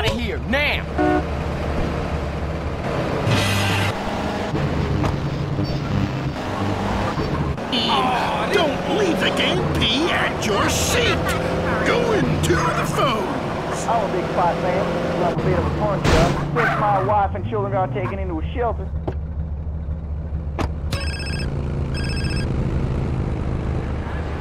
out of here, now! Don't leave the game P at your seat! Go into the phone! I'm a big fight fan. I'm a bit of a punch up. Since my wife and children got taken into a shelter.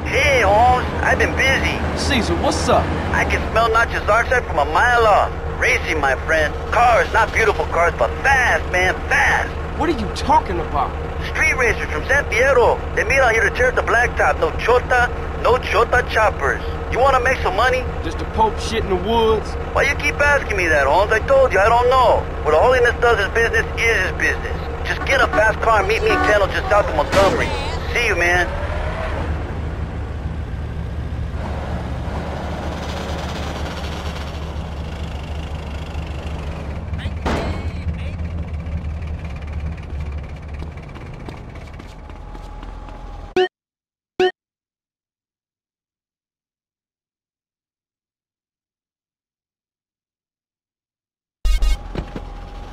Hey, Holmes, I've been busy. Caesar, what's up? I can smell Nacho's oxide from a mile off. Racing, my friend. Cars, not beautiful cars, but fast, man, fast. What are you talking about? Street racers from San Fierro. They meet out here to tear up the blacktop. No chota choppers. You want to make some money? Just a Pope shit in the woods? Why you keep asking me that, Holmes? I told you, I don't know. What Holiness does his business is his business. Just get a fast car and meet me in Kendall just south of Montgomery. See you, man.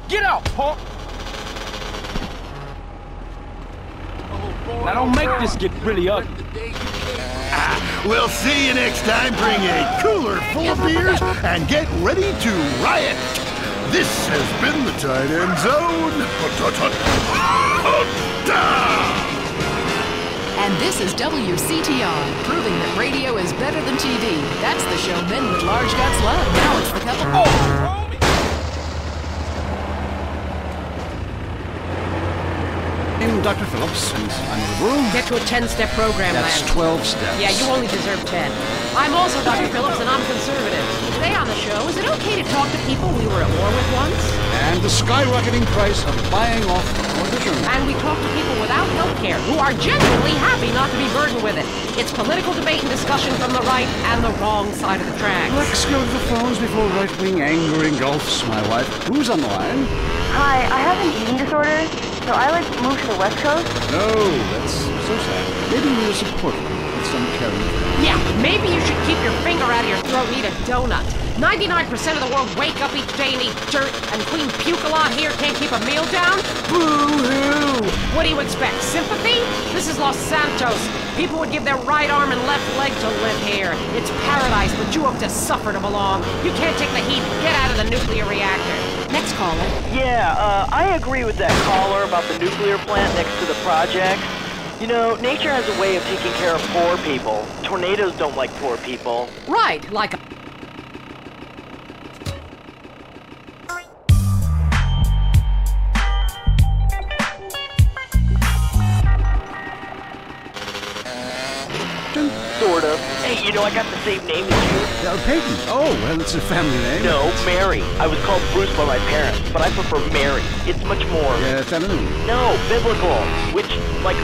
Get out, punk! Now don't make this get really ugly. We'll see you next time. Bring a cooler full of beers and get ready to riot. This has been the Tight End Zone. And this is WCTR, proving that radio is better than TV. That's the show men with large guts love. Now it's the couple. I'm Dr. Phillips, and I'm in the room. Get to a 10-step program, That's Lance. 12 steps. Yeah, you only deserve 10. I'm also Dr. Phillips, and I'm conservative. Today on the show, is it okay to talk to people we were at war with once? And the skyrocketing price of buying off the politician. And we talk to people without health care who are genuinely happy not to be burdened with it. It's political debate and discussion from the right and the wrong side of the tracks. Let's go to the phones before right-wing anger engulfs my wife. Who's on the line? Hi, I have an eating disorder, so I like to move to the West Coast. No, that's so sad. Maybe we need a support group with some caring. Yeah, maybe you should keep your finger out of your throat and eat a donut. 99% of the world wake up each day and eat dirt, and Queen Puke-a-Lot here can't keep a meal down? Boo-hoo! What do you expect, sympathy? This is Los Santos. People would give their right arm and left leg to live here. It's paradise, but you have to suffer to belong. You can't take the heat. Get out of the nuclear reactor. Next caller. Yeah, I agree with that caller about the nuclear plant next to the project. You know, nature has a way of taking care of poor people. Tornadoes don't like poor people. Right, like a... Sort of. Hey, you know, I got the same name as you. Peyton. Oh, well, it's a family name. No, Mary. I was called Bruce by my parents, but I prefer Mary. It's much more... feminine. No, biblical. Which, like...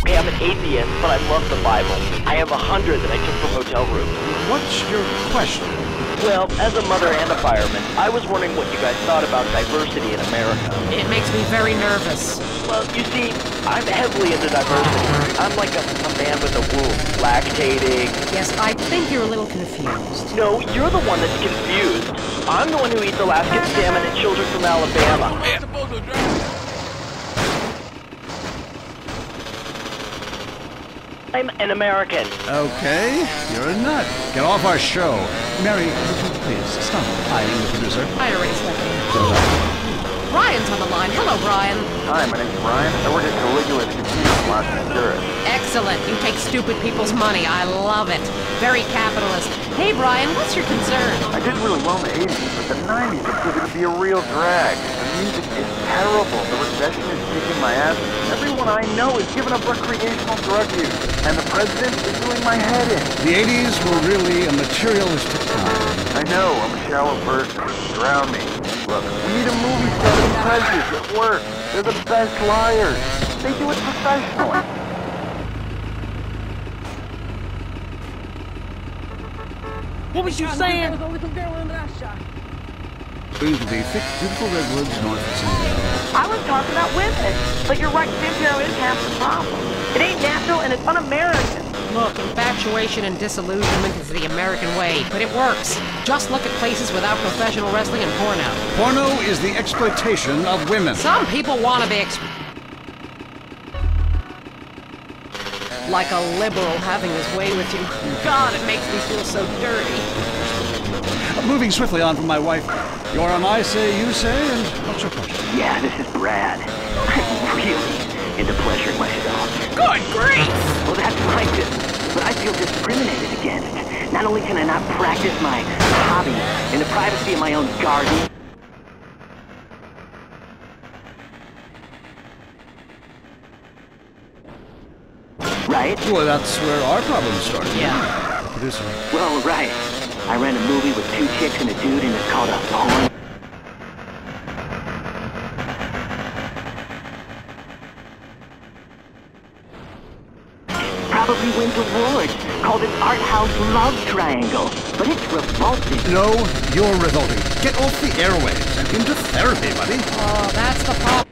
Okay, I'm an atheist, but I love the Bible. I have 100 that I took from hotel rooms. What's your question? Well, as a mother and a fireman, I was wondering what you guys thought about diversity in America. It makes me very nervous. Well, you see, I'm heavily into diversity. I'm like a man with a womb, lactating. Yes, I think you're a little confused. No, you're the one that's confused. I'm the one who eats Alaskan salmon and children from Alabama. I'm an American. Okay, you're a nut. Get off our show. Mary, please, stop hiding the producer. I already slept in. Brian's on the line. Hello, Brian. Hi, my name's Brian. I work at Caligula's Casino in Las Venturas. Excellent. You take stupid people's money. I love it. Very capitalist. Hey, Brian, what's your concern? I did really well in the 80s, but the 90s are proving to be a real drag. The music is terrible. The recession is kicking my ass. Everyone I know is giving up recreational drug use. And the president is doing my head in. The 80s were really a materialistic time. I know, I'm a shallow person. Drown me. Look, we need a movie star to be president at work. They're the best liars. They do it professionally. What was you saying? Going to the thick, beautiful redwoods north of San Diego. I was talk about women. But you're right, Cynthia is half the problem. It ain't natural and it's un-American. Look, infatuation and disillusionment is the American way, but it works. Just look at places without professional wrestling and porno. Porno is the exploitation of women. Some people want to be like a liberal having his way with you. God, it makes me feel so dirty. Moving swiftly on from my wife. You're on I Say, You Say, and what's your question? Yeah, this is Brad. I'm really into pleasuring myself. Good grief! Well, that's my business, but I feel discriminated against. Not only can I not practice my hobby in the privacy of my own garden, right? Well, that's where our problem started. Yeah. Producer. Well, right. I ran a movie with 2 chicks and a dude, and it's called a porn. Probably wins awards, called an art house love triangle. But it's revolting. No, you're revolting. Get off the airwaves and into therapy, buddy. Oh, that's the problem.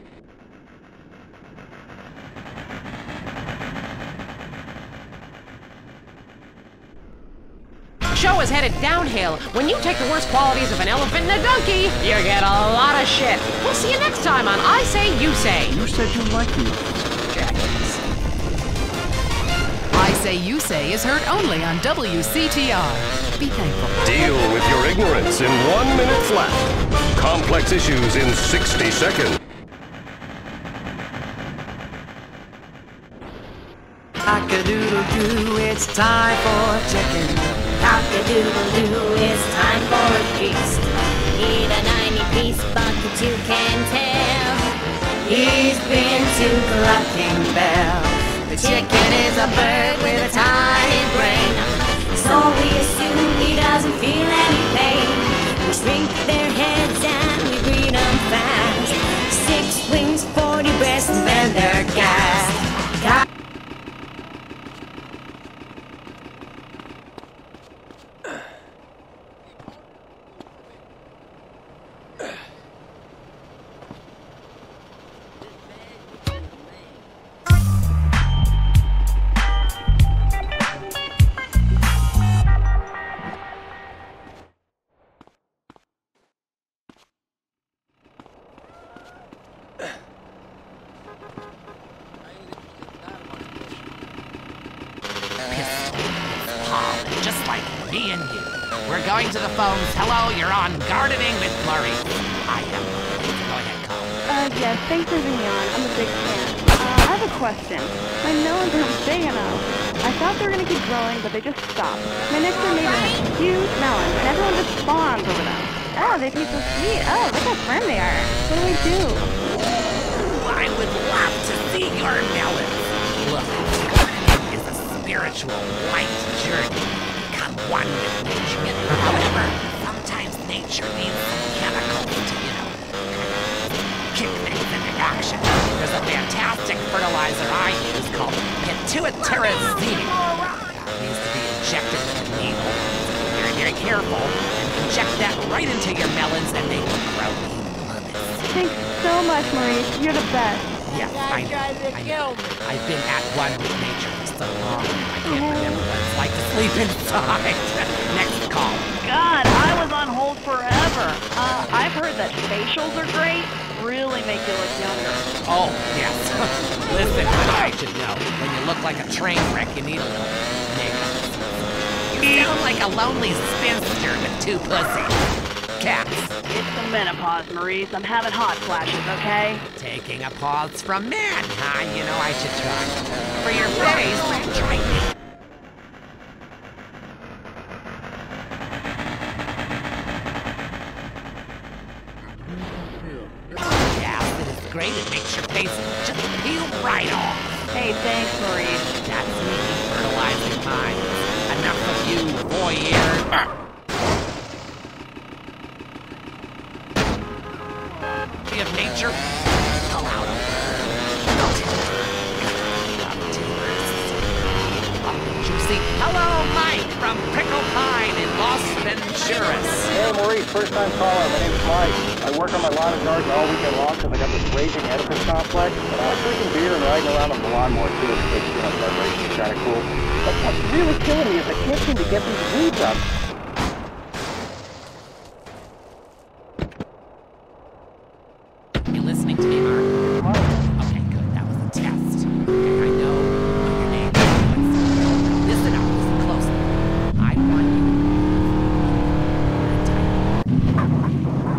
Show is headed downhill. When you take the worst qualities of an elephant and a donkey, you get a lot of shit. We'll see you next time on I Say, You Say. You said you liked me. Jackass. I Say, You Say is heard only on WCTR. Be thankful. Deal with your ignorance in 1 minute flat. Complex issues in 60 seconds. Cock-a-doodle-doo, it's time for chicken. Cock-a-doodle-doo, it's time for a feast. Eat a 90-piece bucket, you can tell. He's been to Clucking Bell. The chicken is a bird with a tiny brain. So we assume he doesn't feel any pain. We shrink their heads and we breed them fast. 6 wings, 40 breasts, and then they're gassed. Just like me and you. We're going to the phones. Hello, you're on Gardening with Murray. I am. Go ahead, call. Yes, thanks for being on. I'm a big fan. I have a question. My melons aren't big enough. I thought they were going to keep growing, but they just stopped. My next door neighbor has huge melons, and everyone just spawns over them. Oh, they taste so sweet. Oh, look how firm they are. What do we do? Ooh, I would love to see your melons. Look, it's a spiritual light journey. Become one with nature. However, sometimes nature needs some chemicals to, kick things into action. There's a fantastic fertilizer I use called pituitarizine. It needs to be injected with a needle. So very, very careful and inject that right into your melons and they will grow enormous. Thanks so much, Maurice. You're the best. Yeah, I know. I've been at one with nature for so long, I can't remember what it's like to sleep inside. Next call. God, I was on hold forever. I've heard that facials are great. Really make you look younger. Oh, yes. Listen, I should know. When you look like a train wreck, you need a little makeup. You sound like a lonely spinster with 2 pussies. Cats. It's the menopause, Maurice. I'm having hot flashes, okay? Taking a pause from men, huh? You know I should try. For your face, try me. Acid is great. It makes your face just peel right off. Hey, thanks, Maurice. That's me fertilizing mine. Enough of you, voyeur. Of nature, allow juicy. Hello, Mike from Pickle Pine in Los Venturas. Hey, Maurice, first-time caller. My name's Mike. I work on my lawn and garden all weekend long because I got this raging Oedipus complex. But I was drinking beer and riding around on the lawnmower too. It makes peanut butter racing kind of cool. But what's really killing me is I can't seem to get these weeds up. You listening to me, Mark? Okay, good. That was a test. Okay, I know what your name is. Listen up, listen closely. I want you.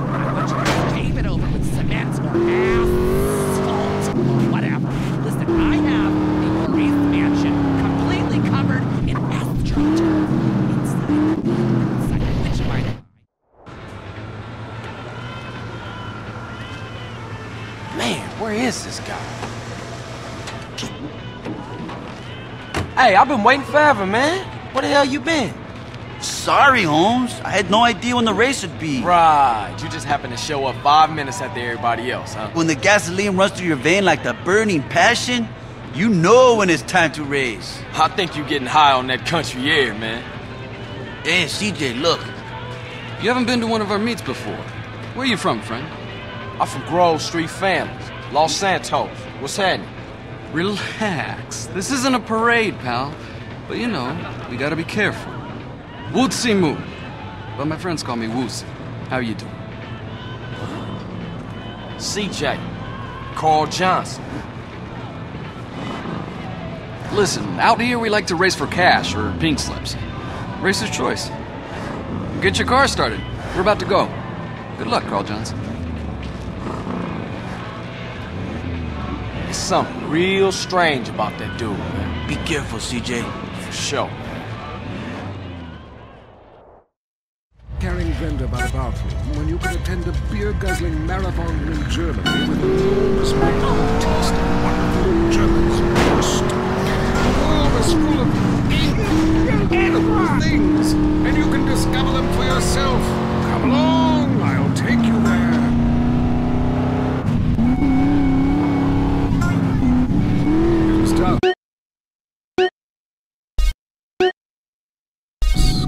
I want you to pave it over with cement or asphalt or whatever. Listen, I have a Maurice mansion completely covered in astroturf. Inside which might have. Man, where is this guy? Hey, I've been waiting forever, man. Where the hell you been? Sorry, Holmes. I had no idea when the race would be. Right, you just happened to show up 5 minutes after everybody else, huh? When the gasoline runs through your vein like the burning passion, you know when it's time to race. I think you getting high on that country air, man. Hey, CJ, look. You haven't been to one of our meets before. Where are you from, friend? I'm from Grove Street Families, Los Santos. What's happening? Relax. This isn't a parade, pal. But you know, we gotta be careful. Wootsy Moo. But my friends call me Woosie. How you doing? CJ. Carl Johnson. Listen, out here we like to race for cash or pink slips. Racer's choice. Get your car started. We're about to go. Good luck, Carl Johnson. There's something real strange about that dude, man. Be careful, CJ. For sure. Carrying Venderbot about him when you can attend a beer-guzzling marathon in Germany with enormous weight of taste and wonderful Germans first. The world is full of incredible things, and you can discover them for yourself. Come along, I'll take you there.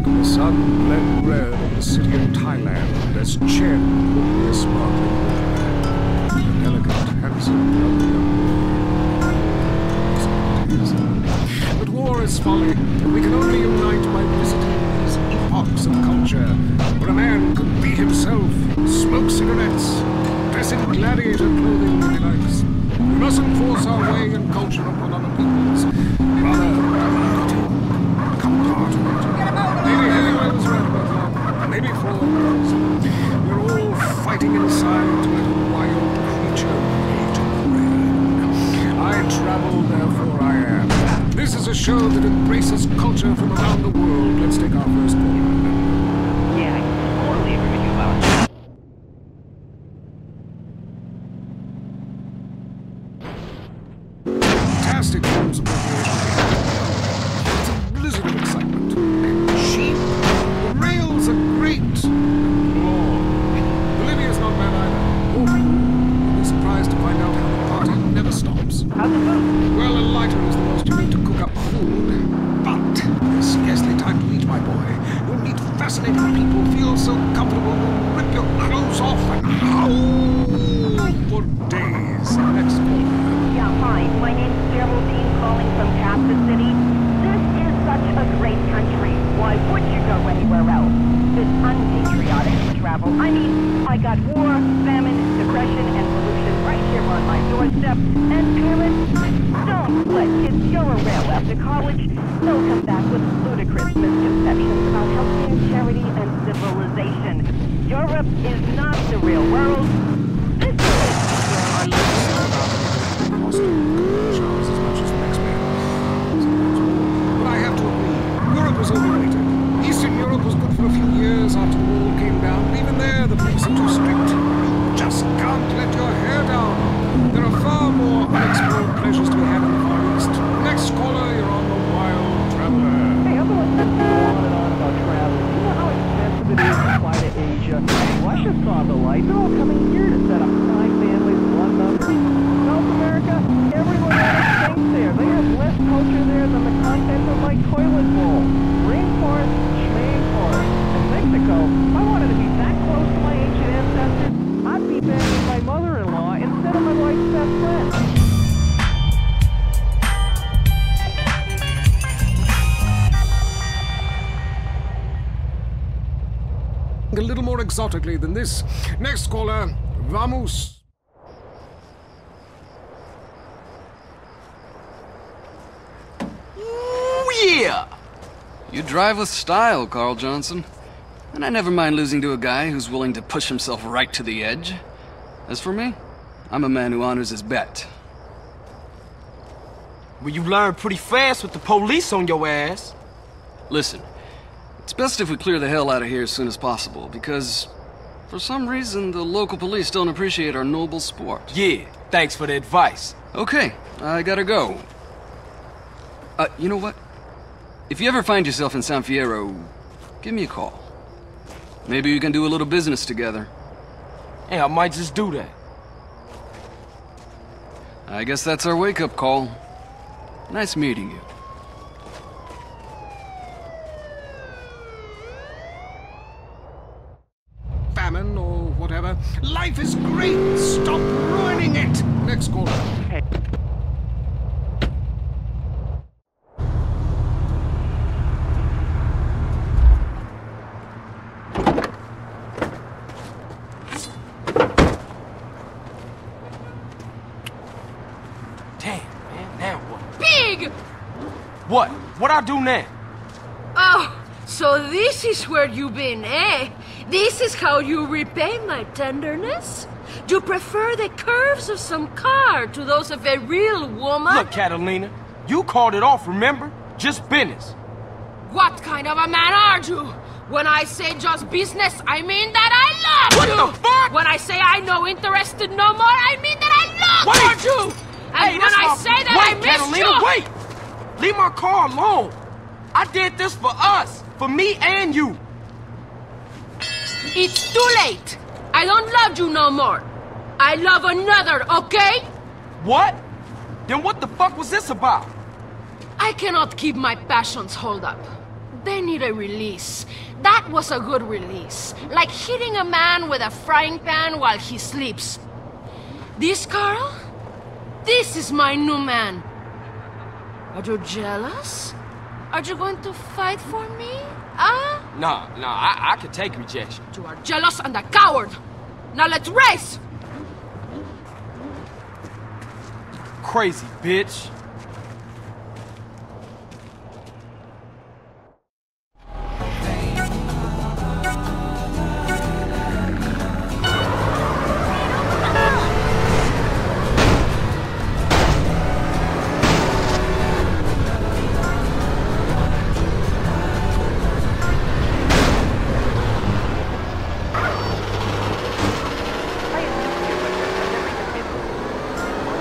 The sun bled red of the city of Thailand as Chen pulled me a sparkling water. An elegant, handsome, lovely young boy. But war is folly, and we can only unite by visiting these epochs of culture, where a man can be himself, smoke cigarettes, dress in gladiator clothing when he likes. We mustn't force our way and culture upon other people's. Rather, become part of it. Maybe Hemingway was right about that. Maybe Ford was. We're all fighting inside to let a wild creature rage in the rain. I travel, therefore I am. This is a show that embraces culture from around the world. Let's take our first call. Yeah, I totally agree with you about it. Fantastic forms of recreation. It's a blizzard of excitement. And cheap. The rails are great. Long. Bolivia's not bad either. Oh, you'll be surprised to find out how the party never stops. How's the food? Well, a lighter is the most you need to cook up food. But there's scarcely time to eat, my boy. You'll meet fascinating people, feel so comfortable, you'll rip your clothes off and howl for days. Next call. Yeah, hi. My name's Geraldine, calling from Kansas City. This is such a great country. Why would you go anywhere else? It's unpatriotic to travel. I mean, I got war, famine, depression, and pollution right here on my doorstep. And parents, don't let kids go around after college. They'll come back with ludicrous misconceptions about healthcare, charity, and civilization. Europe is not the real world. This is Charles as much as the next man. Sometimes more. But I have to agree, Europe is overrated. Eastern Europe was good for a few years after the wall came down, but even there the police are too strict. You just can't let your hair down. There are far more unexplored pleasures to be had in the Far East. Next caller, you're on the Wild Traveler. Hey, I'm going to go on and on about travel. You know how expensive it is to fly to Asia? Russia saw the light. They're all coming here exotically than this. Next caller, vamos. Ooh, yeah! You drive with style, Carl Johnson. And I never mind losing to a guy who's willing to push himself right to the edge. As for me, I'm a man who honors his bet. Well, you learn pretty fast with the police on your ass. Listen, it's best if we clear the hell out of here as soon as possible, because for some reason the local police don't appreciate our noble sport. Yeah, thanks for the advice. Okay, I gotta go. You know what? If you ever find yourself in San Fierro, give me a call. Maybe we can do a little business together. Yeah, I might just do that. I guess that's our wake-up call. Nice meeting you. Famine or whatever. Life is great. Stop ruining it. Next caller. What? What I do now? Oh, so this is where you've been, eh? This is how you repay my tenderness? You prefer the curves of some car to those of a real woman? Look, Catalina, you called it off, remember? Just business. What kind of a man are you? When I say just business, I mean that I love you! What the fuck? When I say I'm no interested no more, I mean that I love you! And Hey, when I say that I wait, miss Catalina, you... wait! Leave my car alone! I did this for us, for me and you. It's too late. I don't love you no more. I love another, okay? What? Then what the fuck was this about? I cannot keep my passions hold up. They need a release. That was a good release. Like hitting a man with a frying pan while he sleeps. This, Carl? This is my new man. Are you jealous? Are you going to fight for me? Huh? Nah, I can take rejection. You are jealous and a coward. Now let's race! Crazy bitch.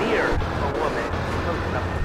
Near a woman close enough to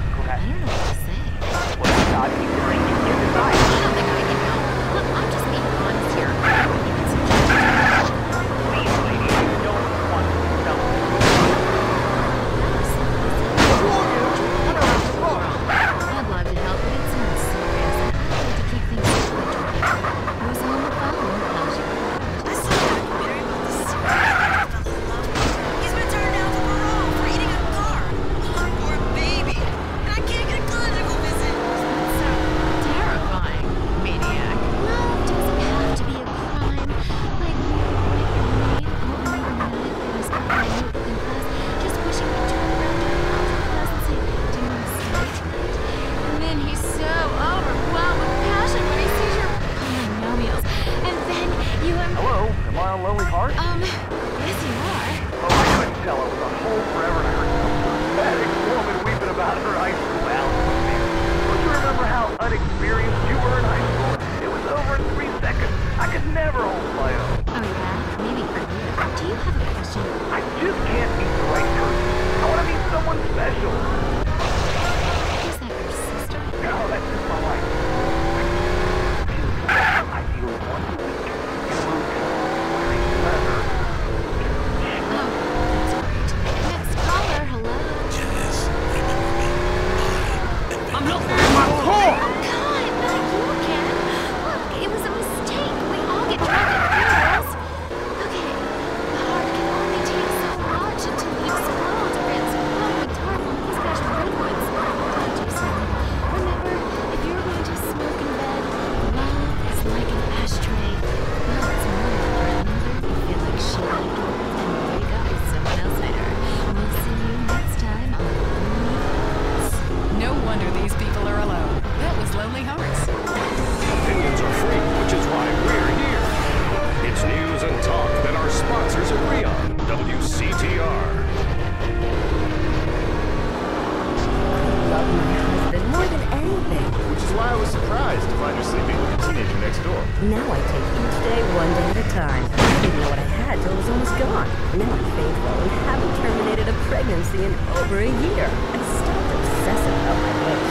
Now I take each day one day at a time. I didn't know what I had till it was almost gone. Now I'm faithful and haven't terminated a pregnancy in over a year. I stopped obsessing about my weight.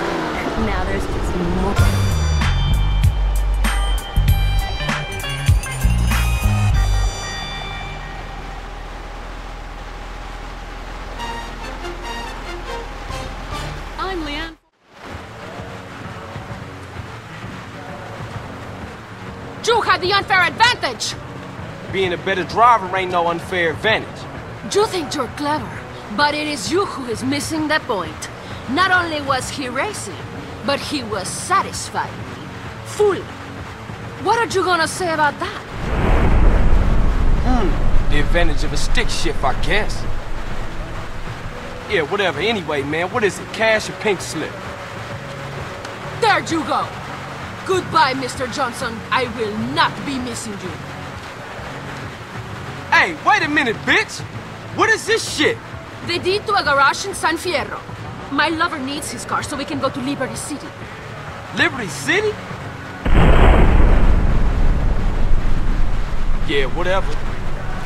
Now there's just more. I'm Leanne. You had the unfair advantage! Being a better driver ain't no unfair advantage. You think you're clever, but it is you who is missing the point. Not only was he racing, but he was satisfying me. Fully. What are you gonna say about that? The advantage of a stick shift, I guess. Yeah, whatever. Anyway, man, what is it? Cash or pink slip? There you go! Goodbye, Mr. Johnson. I will not be missing you. Hey, wait a minute, bitch! What is this shit? The deed to a garage in San Fierro. My lover needs his car so we can go to Liberty City. Liberty City? Yeah, whatever.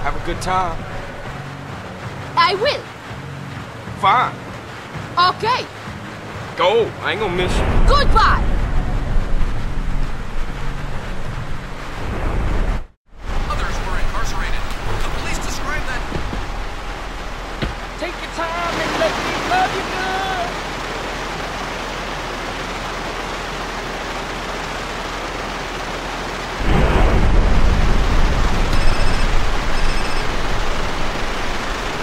Have a good time. I will. Fine. Okay. Go. I ain't gonna miss you. Goodbye. Others were incarcerated. The police described that. Take your time and let me love you good.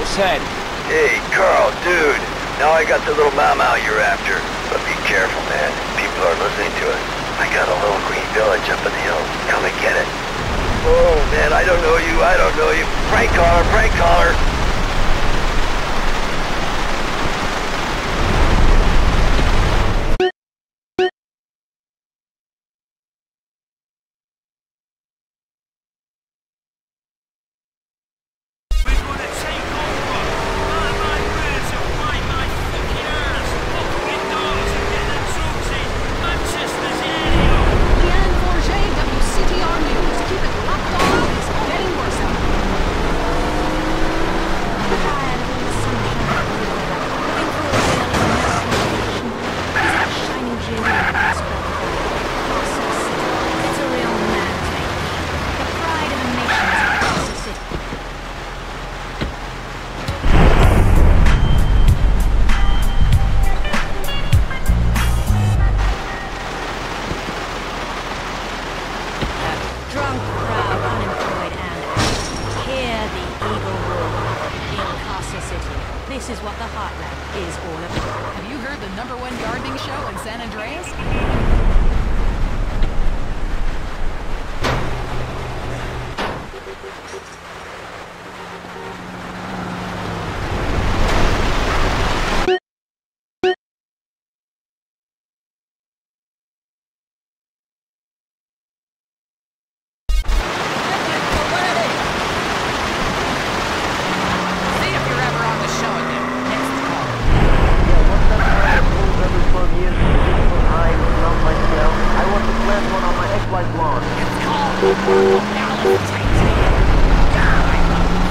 What's happening? Hey, Carl, dude. Now I got the little mau you're after. But be careful, man. People are listening to us. I got a little green village up in the hills. Come and get it. Oh, man, I don't know you. I don't know you. Prank caller, prank caller. Leanne Forget, WCTR News. Keep it locked on. It's getting worse out Drunk, proud, unemployed, and hear the eagle roar in Casa City. This is what the Heartland is all about. Have you heard the #1 gardening show in San Andreas? See if you're ever on the show again. Next call. I want the last one on my ex-wife's lawn. It's called a Purple Palace Titanium. God, I love it.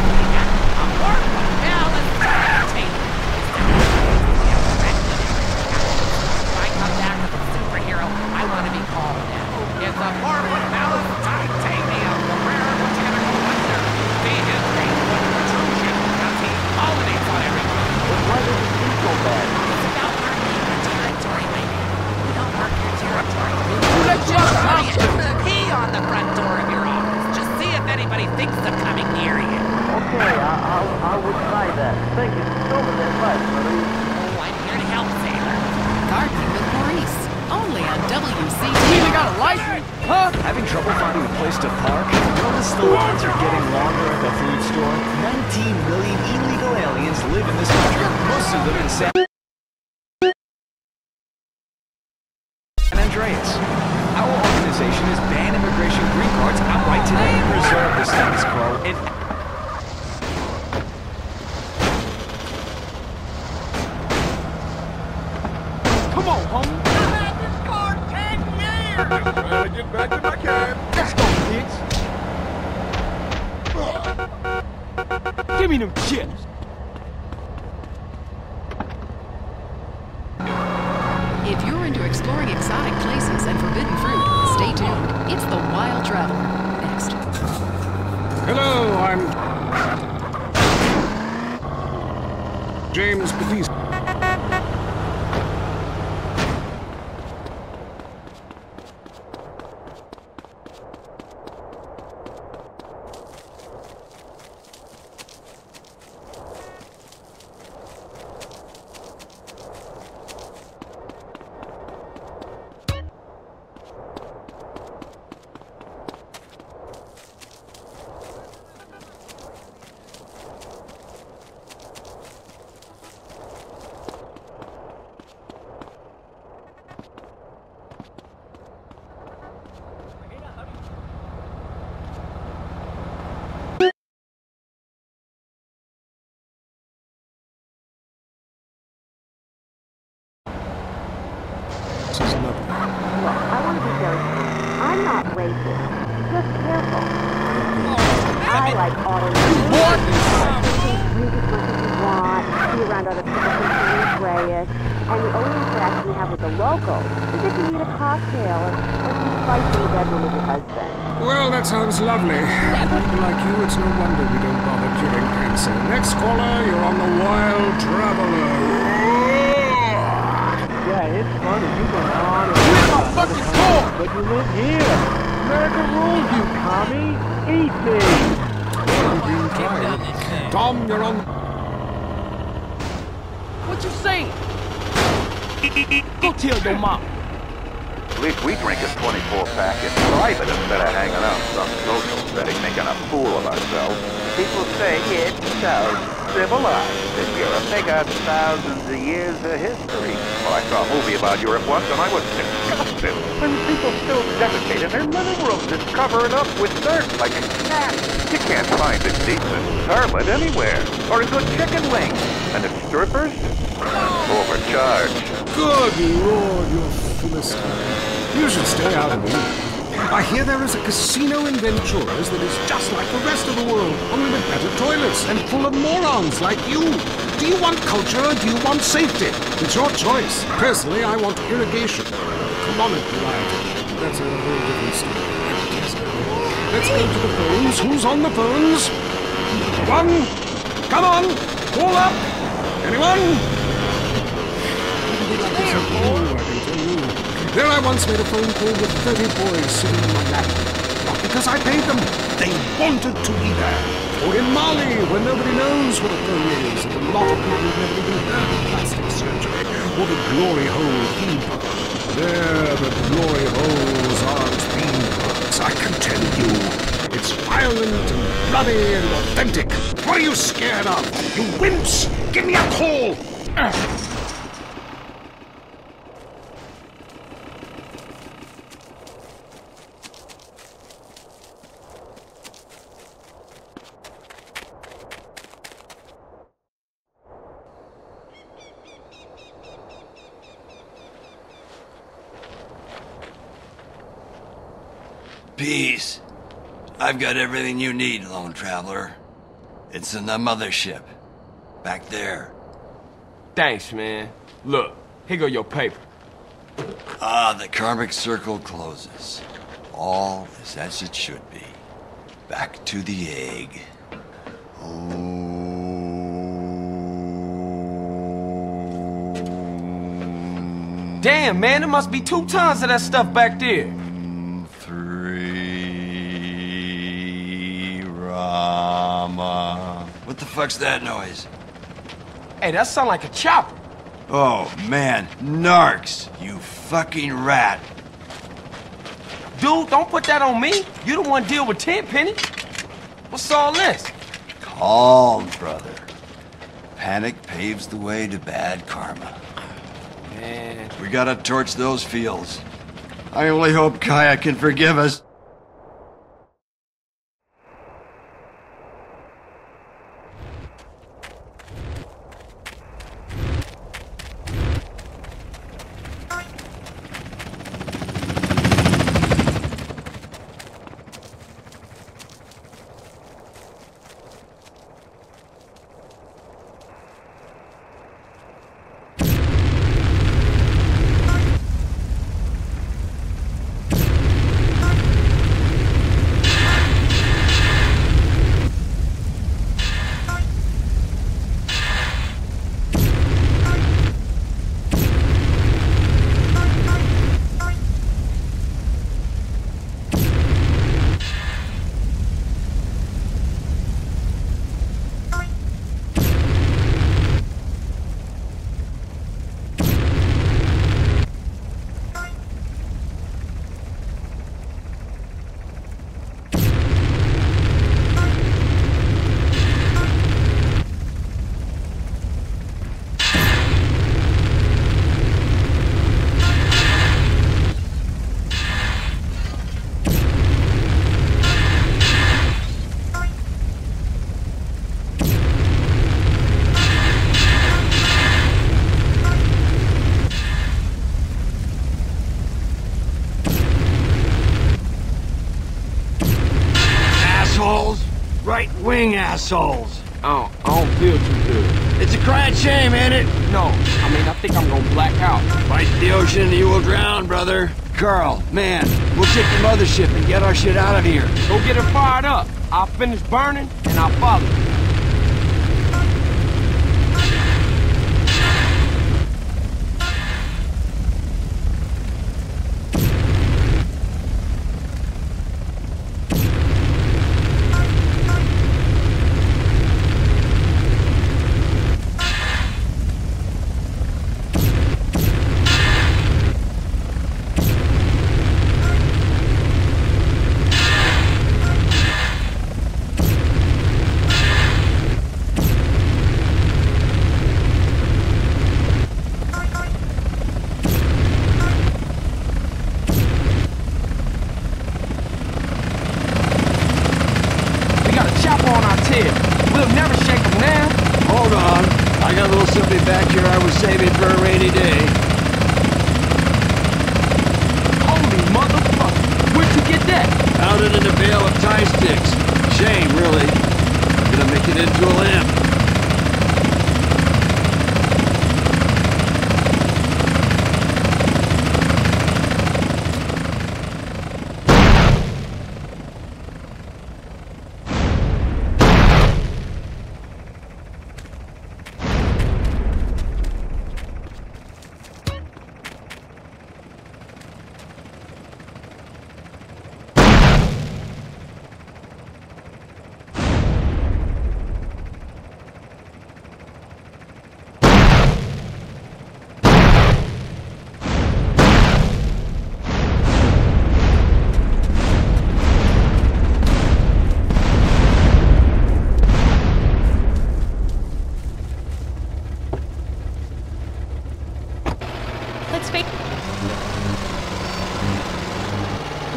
A Purple Palace Titanium. If I come back as a superhero, I want to be called that. It's a Purple Palace Titanium. The rare one's gonna go under. Be his great one protrusion as he pollinates on everyone. Why does it seem so bad? It's about marking your territory, my man. You don't mark your territory. Good job, Key on the front door of your office. Just see if anybody thinks of coming near you. Okay, I would try that. Thank you so much for that advice, buddy. Oh, I'm here to help, Sailor. Gardening with Maurice. Only on WCTR. You even got a license? Huh? Having trouble finding a place to park? Notice the lines are getting longer at the food store? 19 million illegal aliens live in this country. Most of them in San Andreas. Our organization has banned immigration green cards outright today and preserve the status quo and Come on, homie. Well, get back to my cab. Let's go. Give me them chips. If you're into exploring exotic places and forbidden fruit, stay tuned. It's The Wild Traveler. Next. Hello, I'm James Baptiste. Sounds lovely. People like you, it's no wonder we don't bother curing cancer. Next caller, you're on the Wild Traveler. Yeah, it's funny. You've been on and on my fucking car, but you live here. America rules, you commie. Eat me. Tom, you're on. What you saying? Go tell your mom. At least we drink a 24-pack in private instead of hanging out some social setting making a fool of ourselves. People say it sounds civilized, that Europe got thousands of years of history. Well, I saw a movie about Europe once and I was disgusted. And people still defecate in their living rooms and cover it up with dirt like a cat. You can't find a decent toilet anywhere, or a good chicken wing. And the strippers? Overcharged. Good Lord, you're Philistine. You should stay out of England. I hear there is a casino in Venturas that is just like the rest of the world, only with better toilets and full of morons like you. Do you want culture or do you want safety? It's your choice. Personally, I want irrigation. Colonic variety. That's a whole different story. Let's go to the phones. Who's on the phones? One. Come on. Call up. Anyone? There I once made a phone call with 30 boys sitting in my lap. Not because I paid them. They wanted to be there. Or in Mali, where nobody knows what a phone is, and a lot of people have never even heard of plastic surgery. Or the glory hole theme park. There, the glory holes aren't theme parks, I can tell you. It's violent and bloody and authentic. What are you scared of? You wimps! Give me a call! Peace. I've got everything you need, lone traveler. It's in the mothership. Back there. Thanks, man. Look, here go your paper. Ah, the karmic circle closes. All is as it should be. Back to the egg. Damn, man, there must be 2 tons of that stuff back there. 3 Rama. What the fuck's that noise? Hey, that sound like a chopper. Oh, man. Narcs, you fucking rat. Dude, don't put that on me. You the one deal with Tenpenny. What's all this? Calm, brother. Panic paves the way to bad karma. Man. We gotta torch those fields. I only hope Kaya can forgive us. wing, assholes. I don't feel too good. It's a crying shame, ain't it? No, I think I'm gonna black out. Fight the ocean and you will drown, brother. Carl, man, we'll take the mothership and get our shit out of here. Go get it fired up. I'll finish burning and I'll follow you. We'll never shake them now. Hold on. I got a little something back here I was saving for a rainy day. Holy motherfucker. Where'd you get that? Found it in a bale of tie sticks. Shame, really. I'm gonna make it into a lamp.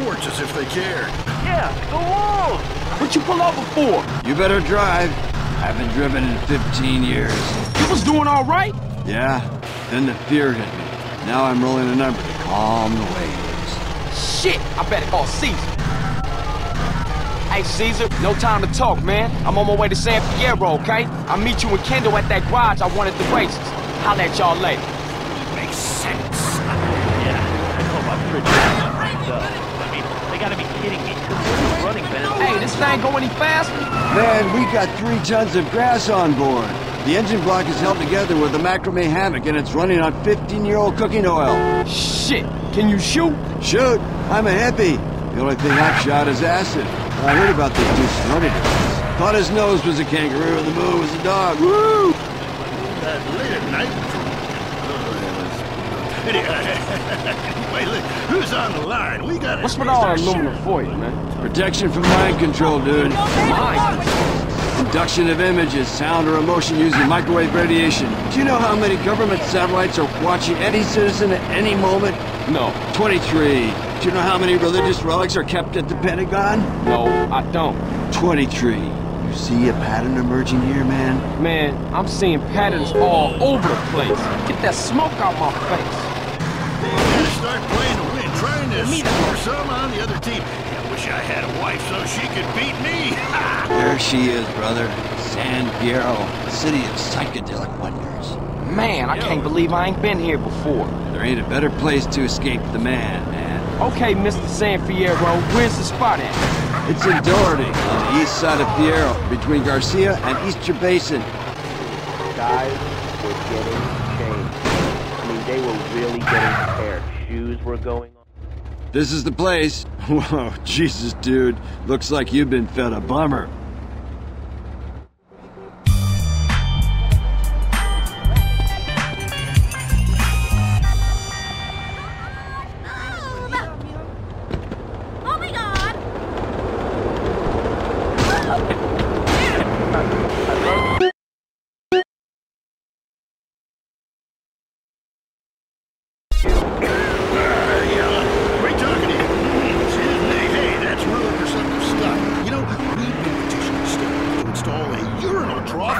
Porch as if they cared. Yeah, the walls! What you pull over for? You better drive. I haven't driven in 15 years. You was doing all right? Yeah, then the fear hit me. Now I'm rolling a number to calm the waves. Shit, I better call Caesar. Hey, Caesar, no time to talk, man. I'm on my way to San Fierro, okay? I'll meet you and Kendall at that garage I wanted the races. Holla at y'all later. Makes sense. Yeah, I hope I'm pretty so. They gotta be kidding me. We're running, Ben. Hey, this thing go any faster? Man, we got 3 tons of grass on board. The engine block is held together with a macrame hammock and it's running on 15-year-old cooking oil. Shit, can you shoot? Shoot? I'm a hippie. The only thing I've shot is acid. I heard about this dude snorting it. Thought his nose was a kangaroo and the moon was a dog. Woo! Late at night. Anyway, look, who's on the line? We got. What's with all the aluminum foil, man? Protection from mind control, dude. Induction of images, sound, or emotion using microwave radiation. Do you know how many government satellites are watching any citizen at any moment? No. 23. Do you know how many religious relics are kept at the Pentagon? No, I don't. 23. You see a pattern emerging here, man? Man, I'm seeing patterns all over the place. Get that smoke out my face. They gotta start playing to win, trying to score some on the other team. I wish I had a wife so she could beat me. There she is, brother. San Fierro, city of psychedelic wonders. Man, I can't believe I ain't been here before. There ain't a better place to escape the man. Okay, Mr. San Fierro, where's the spot at? It's in Doherty, on the east side of Fierro, between Garcia and Easter Basin. Guys were getting changed. I mean, they were really getting prepared. Shoes were going on. This is the place. Whoa, Jesus, dude. Looks like you've been fed a bummer.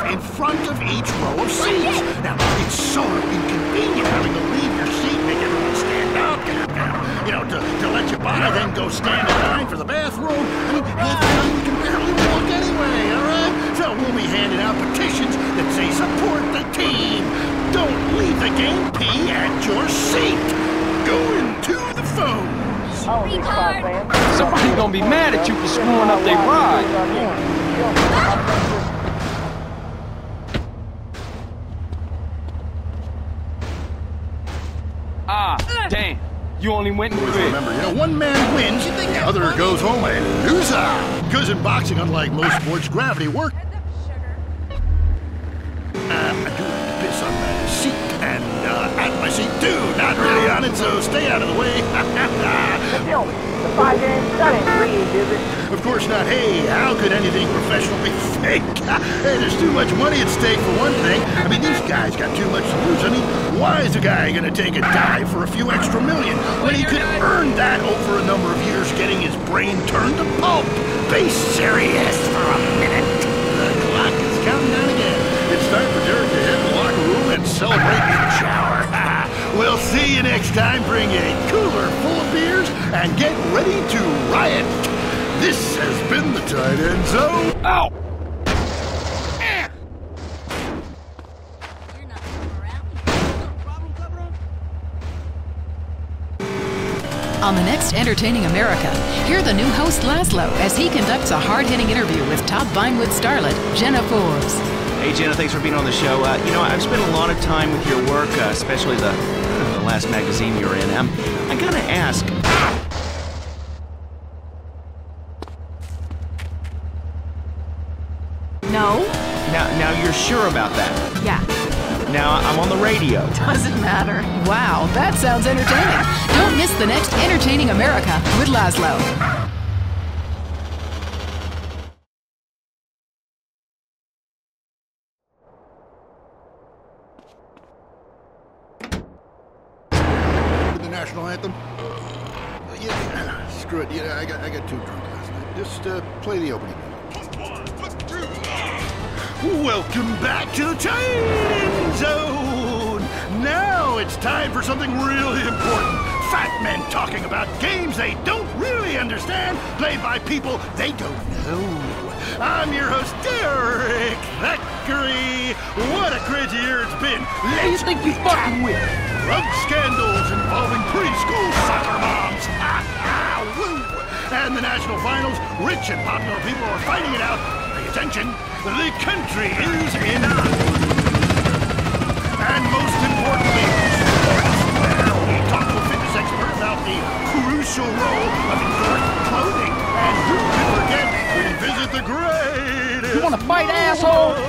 In front of each row of seats. Now, it's so inconvenient having to leave your seat, make everyone stand up, you know, to let you by, then go stand in line for the bathroom. I mean, half the time you can barely walk anyway, all right? the game P at your seat. Going to the phones. Somebody's gonna be mad at you for screwing up their ride. Ah, damn. You only went in the red. Remember, one man wins, the other goes home a loser. Because in boxing, unlike most sports, gravity works. I do have to piss on my seat, and at my seat too. Not really on it, so stay out of the way. Of course not. Hey, how could anything professional be fake? Hey, there's too much money at stake for one thing. I mean, these guys got too much to lose. I mean, why is a guy gonna take a dive for a few extra million when he could earn that over a number of years getting his brain turned to pulp? Be serious for a minute. The clock is counting down again. It's time for Derek to hit the locker room and celebrate in the shower. We'll see you next time. Bring a cooler full of beers and get ready to riot. This has been the Tight End Zone. Ow! On the next Entertaining America, hear the new host Laszlo as he conducts a hard-hitting interview with top Vinewood starlet Jenna Forbes. Hey, Jenna, thanks for being on the show. I've spent a lot of time with your work, especially the last magazine you were in. I gotta ask... No? Now you're sure about that? Yeah. Now I'm on the radio. Doesn't matter. Wow, that sounds entertaining. Don't miss the next Entertaining America with Laszlo. The national anthem? Yeah, screw it. Yeah, I got too drunk last night. Just play the opening. Welcome back to the Tight End Zone! Now it's time for something really important. Fat men talking about games they don't really understand, played by people they don't know. I'm your host, Derek Thackeray. What a crazy year it's been. Who you think you fucking with? Drug scandals involving preschool soccer moms. Woo! And the national finals, rich and popular people are fighting it out. Pay attention. The country is in. And most importantly, we talk to a fitness expert about the crucial role of endorsed clothing. And who can forget, we visit the greatest. You wanna fight, asshole?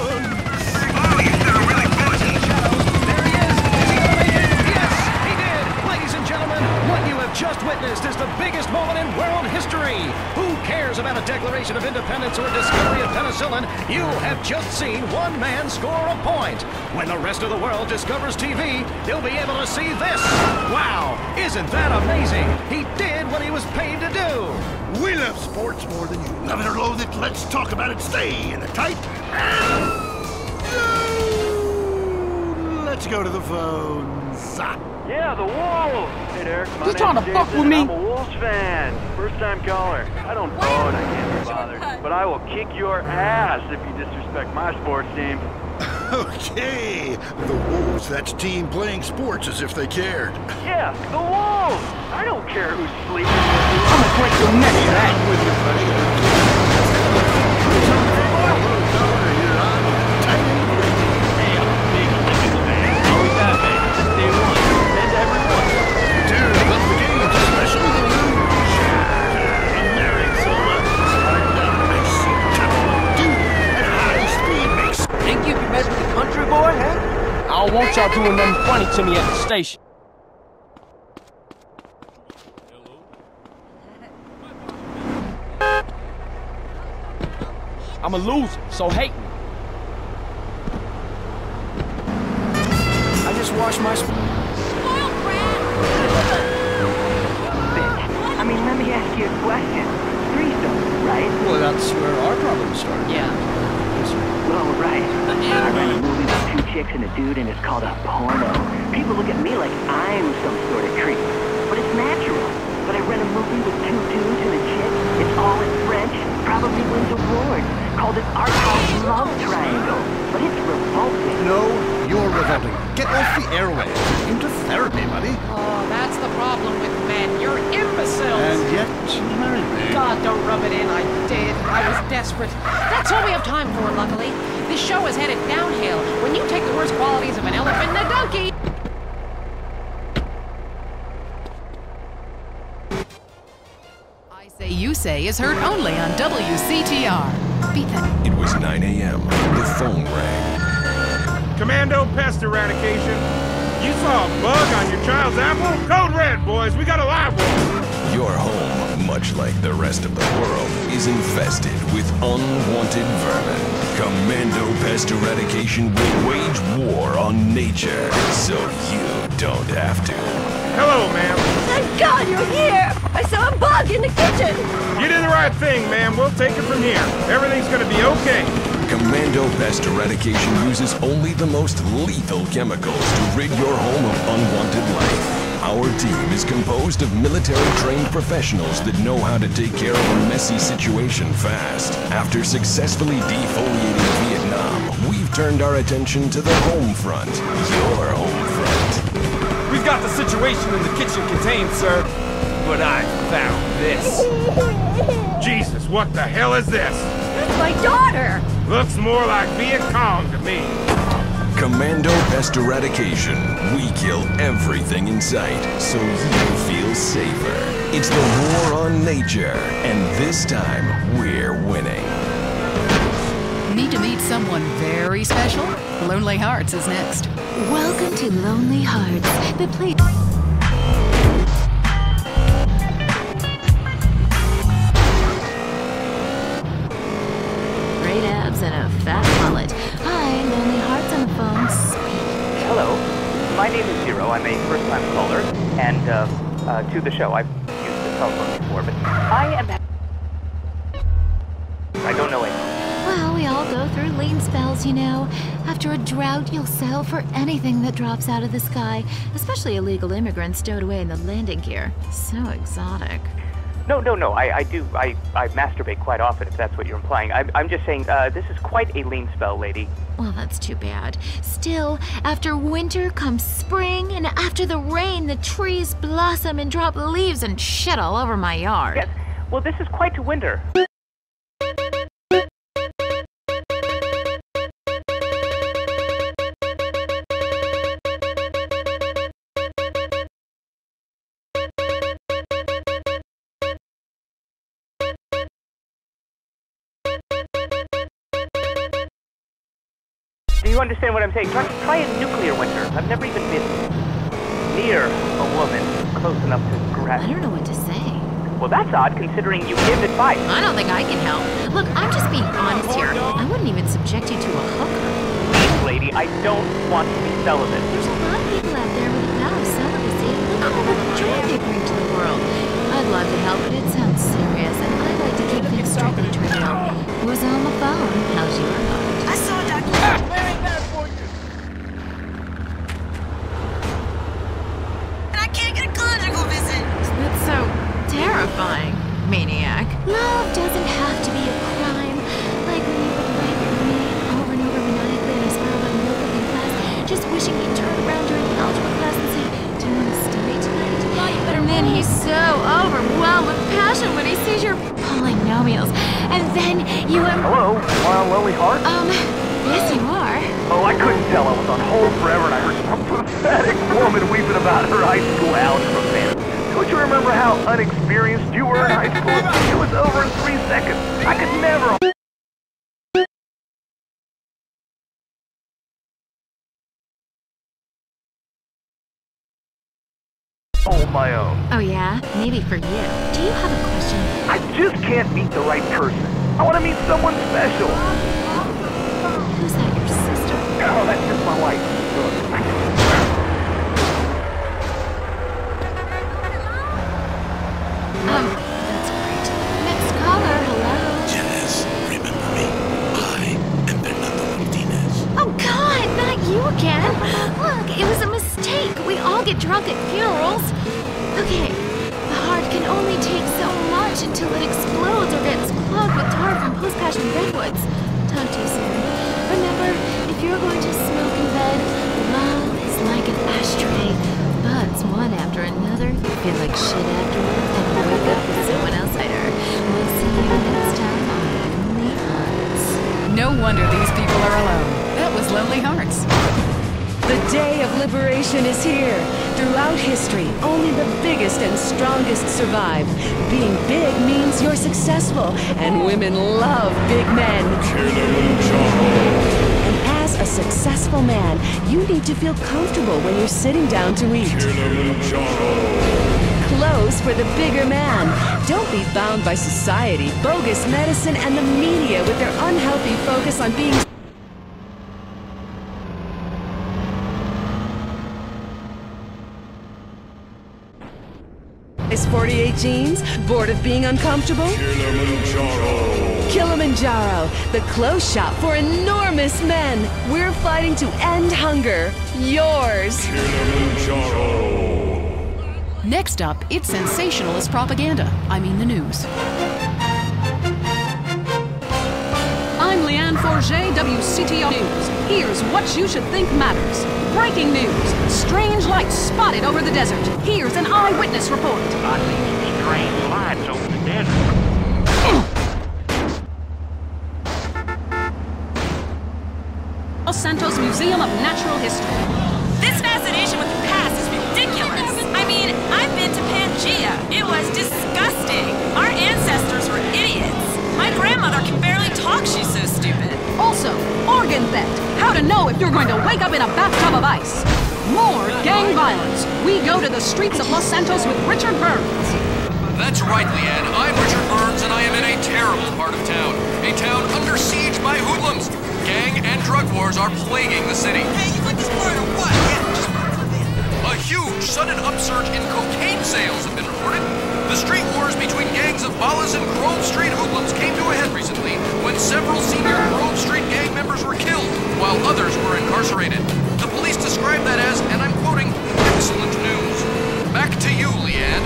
What you have just witnessed is the biggest moment in world history. Who cares about a Declaration of Independence or discovery of penicillin? You have just seen one man score a point. When the rest of the world discovers TV, they'll be able to see this. Wow, isn't that amazing? He did what he was paid to do. We love sports more than you. Love it or loathe it, let's talk about it. Stay in the tight and let's go to the phones. Yeah, the Wolves! Hey, Derek, my You trying to name's fuck Jason. with me? I'm a Wolves fan. First-time caller. I don't vote, I can't be bothered. But I will kick your ass if you disrespect my sports team. Okay, the Wolves, that's team playing sports as if they cared. Yeah, the Wolves! I don't care who's sleeping. I'm gonna break your neck for that. I'm with you, buddy. Think you can mess with the country boy, huh? I don't want y'all doing nothing funny to me at the station. I'm a loser, so hate me. I just washed my... Bitch, I mean, let me ask you a question. Threesome, right? Well, that's where our problem started. Yeah. Well, right. I ran a movie with two chicks and a dude, and it's called a porno. People look at me like I'm some sort of creep. But it's natural. But I ran a movie with two dudes and a chick. It's all in French. Probably wins awards. Called it Our house love triangle, but it's revolting. No, you're revolting. Get off the airwaves. Into therapy, buddy. Oh, that's the problem with men. You're imbeciles. And yet, you married me. God, don't rub it in. I did. I was desperate. That's all we have time for, luckily. This show is headed downhill when you take the worst qualities of an elephant and a donkey. I Say You Say is heard only on WCTR. Beat that. It was 9 a.m. The phone rang. Commando Pest Eradication. You saw a bug on your child's apple? Code Red, boys. We got a live one. Your home, much like the rest of the world, is infested with unwanted vermin. Commando Pest Eradication will wage war on nature, so you don't have to. Hello, ma'am. Thank God you're here! I saw a bug in the kitchen! You did the right thing, ma'am. We'll take it from here. Everything's gonna be okay. Commando Pest Eradication uses only the most lethal chemicals to rid your home of unwanted life. Our team is composed of military-trained professionals that know how to take care of a messy situation fast. After successfully defoliating Vietnam, we've turned our attention to the home front, your home front. We've got the situation in the kitchen contained, sir. But I found this. Jesus, what the hell is this? That's my daughter! Looks more like Viet Cong to me. Commando Pest Eradication. We kill everything in sight, so you feel safer. It's the war on nature, and this time, we're winning. Need to meet someone very special? Lonely Hearts is next. Welcome to Lonely Hearts, the place. Great abs and a fat mullet. Hi, Lonely Hearts on the phone. Sweet. Hello, my name is Zero. I'm a first-time caller, and to the show. I've used the telephone before, but I don't know it. Well, we all go through lean spells, you know. After a drought, you'll sell for anything that drops out of the sky, especially illegal immigrants stowed away in the landing gear. So exotic. No. I masturbate quite often, if that's what you're implying. I'm just saying, this is quite a lean spell, lady. Well, that's too bad. Still, after winter comes spring, and after the rain, the trees blossom and drop leaves and shit all over my yard. Yes, well, this is quite a winter. Do you understand what I'm saying? Try a nuclear winter. I've never even been near a woman close enough to grab. I don't know what to say. Well, that's odd, considering you gave advice. I don't think I can help. Look, I'm just being honest here. I wouldn't even subject you to a hooker. Please, lady, I don't want to be celibate. There's a lot of people out there with a vow of celibacy. Look at all the joy they bring to the world. I'd love to help, but it sounds serious, and I'd like to keep things strictly trivial. Who's on the phone? How's your heart? I saw a doctor. Very bad for you. And I can't get a conjugal visit. That's so terrifying, maniac. Love doesn't have to be a crime. Like when you would write your name over and over maniacally on a spiral by milk in class, just wishing he'd turn around during algebra class and say, "Do you want to study tonight?" And then he's so overwhelmed with passion when he sees your polynomials. And then you Hello? Am I on Lonely Heart? Yes, you are. Oh, I couldn't tell. I was on hold forever, and I heard some pathetic woman weeping about her high school algebra fantasy. Don't you remember how unexperienced you were in high school? It was over in 3 seconds. I could never... hold my own. Oh, yeah? Maybe for you. Do you have a question? I just can't meet the right person. I want to meet someone special. Who's that, your sister? Oh, that's just my wife. That's great. Next caller, hello? Janice, remember me? I am Bernardo Martinez. Oh, God, not you again. Look, it was a mistake. We all get drunk at funerals. Okay, the heart can only take so much until it explodes or gets clogged with tar from post-passion redwoods. Talk to you soon. Remember, if you're going to smoke in bed, love is like an ashtray. Butts one after another, you feel like shit afterwards, and you wake up with someone else later. We'll see you next time on Lonely Hearts. No wonder these people are alone. That was Lonely Hearts. The day of liberation is here. Throughout history, only the biggest and strongest survive. Being big means you're successful, and women love big men. And as a successful man, you need to feel comfortable when you're sitting down to eat. Clothes for the bigger man. Don't be bound by society, bogus medicine, and the media with their unhealthy focus on being Size 48 jeans? Bored of being uncomfortable? Kilimanjaro, the clothes shop for enormous men. We're fighting to end hunger. Yours. Next up, it's sensationalist propaganda. I mean the news. I'm Leanne Forget, WCTR News. Here's what you should think matters. Breaking news. Strange lights spotted over the desert. Here's an eyewitness report. I think strange lights over the desert. Los Santos Museum of Natural History. This fascination with the past is ridiculous. I mean, I've been to Pangaea. It was disgusting. Our ancestors were idiots. My grandmother can barely talk, she's so stupid. Also, organ theft. How to know if you're going to wake up in a bathtub of ice. More gang violence. We go to the streets of Los Santos with Richard Burns. That's right, Leanne. I'm Richard Burns, and I am in a terrible part of town. A town under siege by hoodlums. Gang and drug wars are plaguing the city. Hey, you like this part or what? A huge sudden upsurge in cocaine sales have been reported. The street wars between gangs of Ballas and Grove Street hoodlums came to a head recently when several senior Grove Street gang members were killed, while others were incarcerated. The police described that as, and I'm quoting, excellent news. Back to you, Leanne.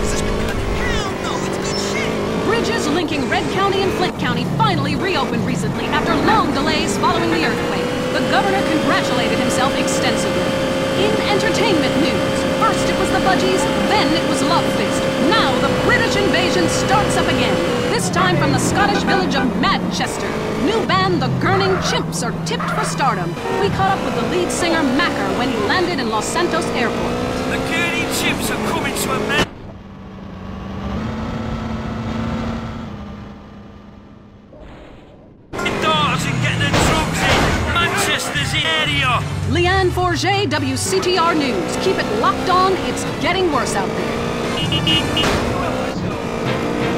Has this been good? Hell no, it's good shit. Bridges linking Red County and Flint County finally reopened recently after long delays following the earthquake. The governor congratulated himself extensively. In entertainment news, first it was the Budgies, then it was Love Fist. Now the British invasion starts up again, this time from the Scottish village of Manchester. New band The Gurning Chimps are tipped for stardom. We caught up with the lead singer Macker when he landed in Los Santos Airport. The Gurning Chimps are coming to a man. And get the drugs in. Manchester's the area. Leanne Forget, WCTR News. Keep it locked on, it's getting worse out there.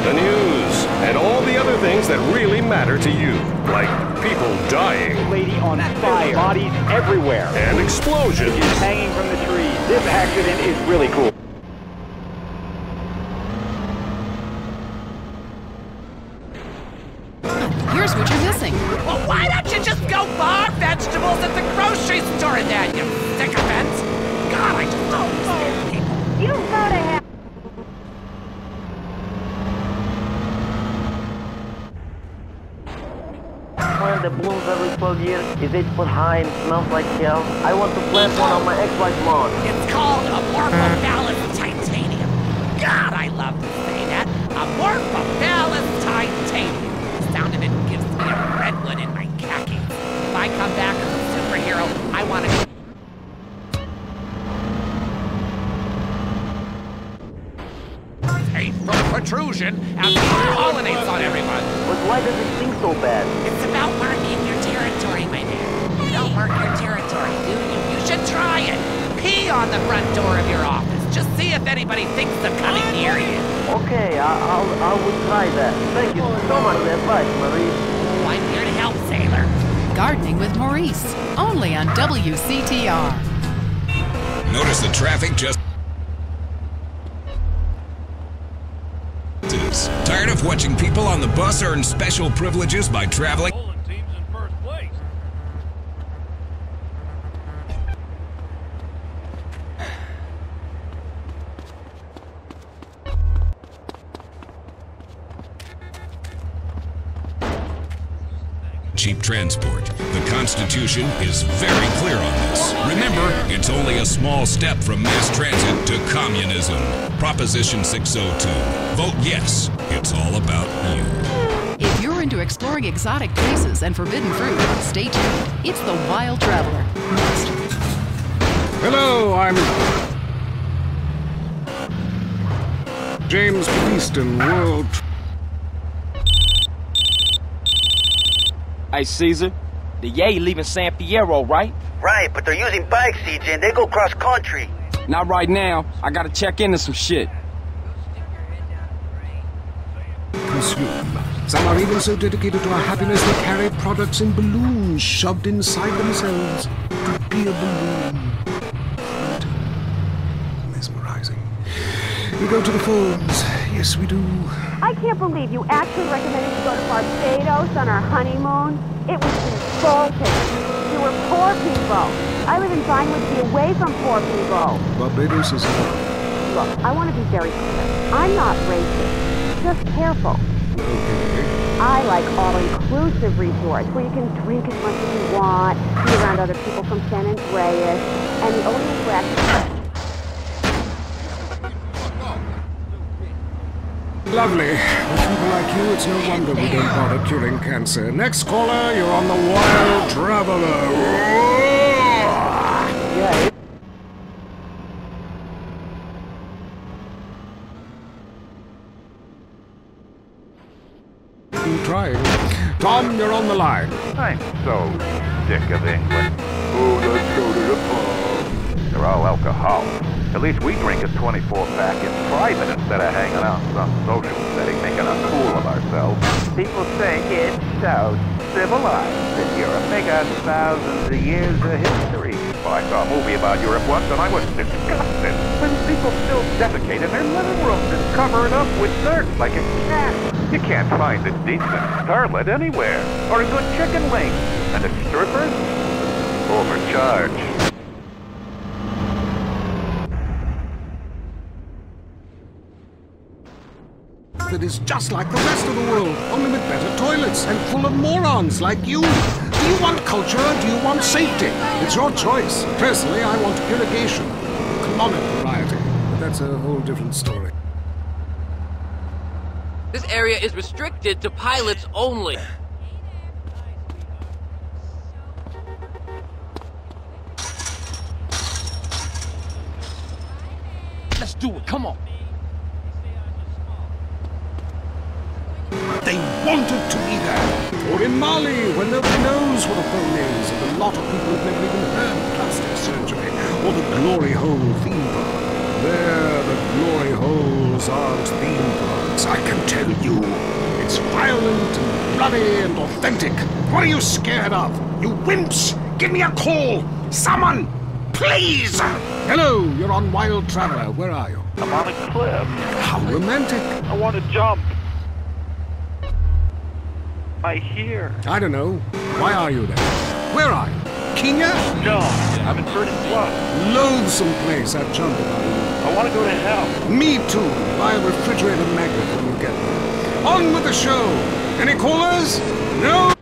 The news, and all the other things that really matter to you, like people dying. Lady on fire. Bodies everywhere. And explosions. Hanging from the trees. This accident is really cool. Here's what you're missing. Well, why don't you just go bar vegetables at the grocery store then, you sycophants? God, I just don't understand people. You've got to have... Plant that blooms every 12 years, is 8 foot high and smells like hell. I want to plant one on my ex-wife's lawn. It's called Amorphophallus titanium. God, I love to say that. Amorphophallus titanium. The sound of it gives me a redwood in my khakis. If I come back as a superhero, I want to... A protrusion and pollinates on everyone. But why does it sting so bad? It's about marking your territory, my man. You don't mark your territory, do you? You should try it. Pee on the front door of your office. Just see if anybody thinks of coming near you. Okay, I will try that. Thank you so much for the advice, Maurice. Oh, I'm here to help, sailor. Gardening with Maurice, only on WCTR. Notice the traffic just... Tired of watching people on the bus earn special privileges by traveling? cheap transport. The Constitution is very clear on this. Remember, it's only a small step from mass transit to communism. Proposition 602. Vote yes. It's all about you. If you're into exploring exotic places and forbidden fruit, stay tuned. It's The Wild Traveler. Next. Hello, I'm James Beeston, World... Hey, Caesar. The Yay leaving San Fierro, right? Right, but they're using bikes, CJ, and they go cross-country. Not right now. I gotta check into some shit. Consume. Some are even so dedicated to our happiness they carry products in balloons shoved inside themselves to be a balloon. Mesmerizing. We go to the phones. Yes, we do. I can't believe you actually recommended we go to Barbados on our honeymoon. It was insulting. You were poor people. I live in Vinewood, be away from poor people. Barbados is not. Look, I want to be very clear. I'm not racist. Just careful. Okay. I like all-inclusive resorts where you can drink as much as you want, be around other people from San Andreas, and the only attraction... Lovely. With people like you, it's no wonder we don't bother curing cancer. Next caller, you're on The Wild Traveler. Yeah. Trying. Tom, you're on the line. I'm so sick of England. Oh, let's go to the pub. They're all alcoholics. At least we drink a 24-pack in private instead of hanging out in some social setting making a fool of ourselves. People think it's so civilized that Europe. They got thousands of years of history. Well, I saw a movie about Europe once and I was disgusted. When people still defecate in their living rooms and cover it up with dirt like a cat. You can't find a decent starlet anywhere. Or a good chicken wing. And the strippers? Overcharged. That is just like the rest of the world, only with better toilets and full of morons like you. Do you want culture or do you want safety? It's your choice. Personally, I want irrigation, economic variety. But that's a whole different story. This area is restricted to pilots only. Let's do it, come on. They wanted to be there. Or in Mali, when nobody knows what a phone is, and a lot of people have never even heard of plastic surgery, or the Glory Hole theme park. There, the Glory Holes aren't theme parks, I can tell you. It's violent and bloody and authentic. What are you scared of? You wimps! Give me a call! Someone! Please! Hello, you're on Wild Traveler. Where are you? I'm on a cliff. How romantic. I want to jump. I hear. I don't know. Why are you there? Where are you? Kenya? No, I'm in Verdant Plus. Loathsome place, I've jump about you. I want to go to hell. Me too. Buy a refrigerator magnet when you get there. On with the show. Any callers? No?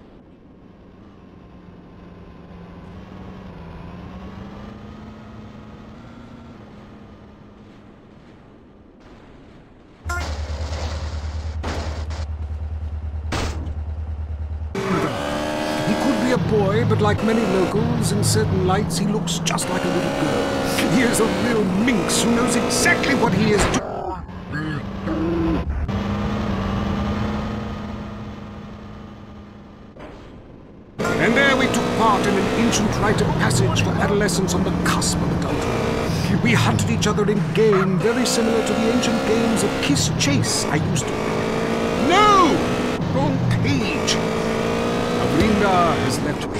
Boy, but like many locals, in certain lights, he looks just like a little girl. He is a real minx who knows exactly what he is doing. And there we took part in an ancient rite of passage for adolescents on the cusp of adulthood. We hunted each other in game very similar to the ancient games of Kiss Chase I used to play. No! Wrong page. Rinda has left me.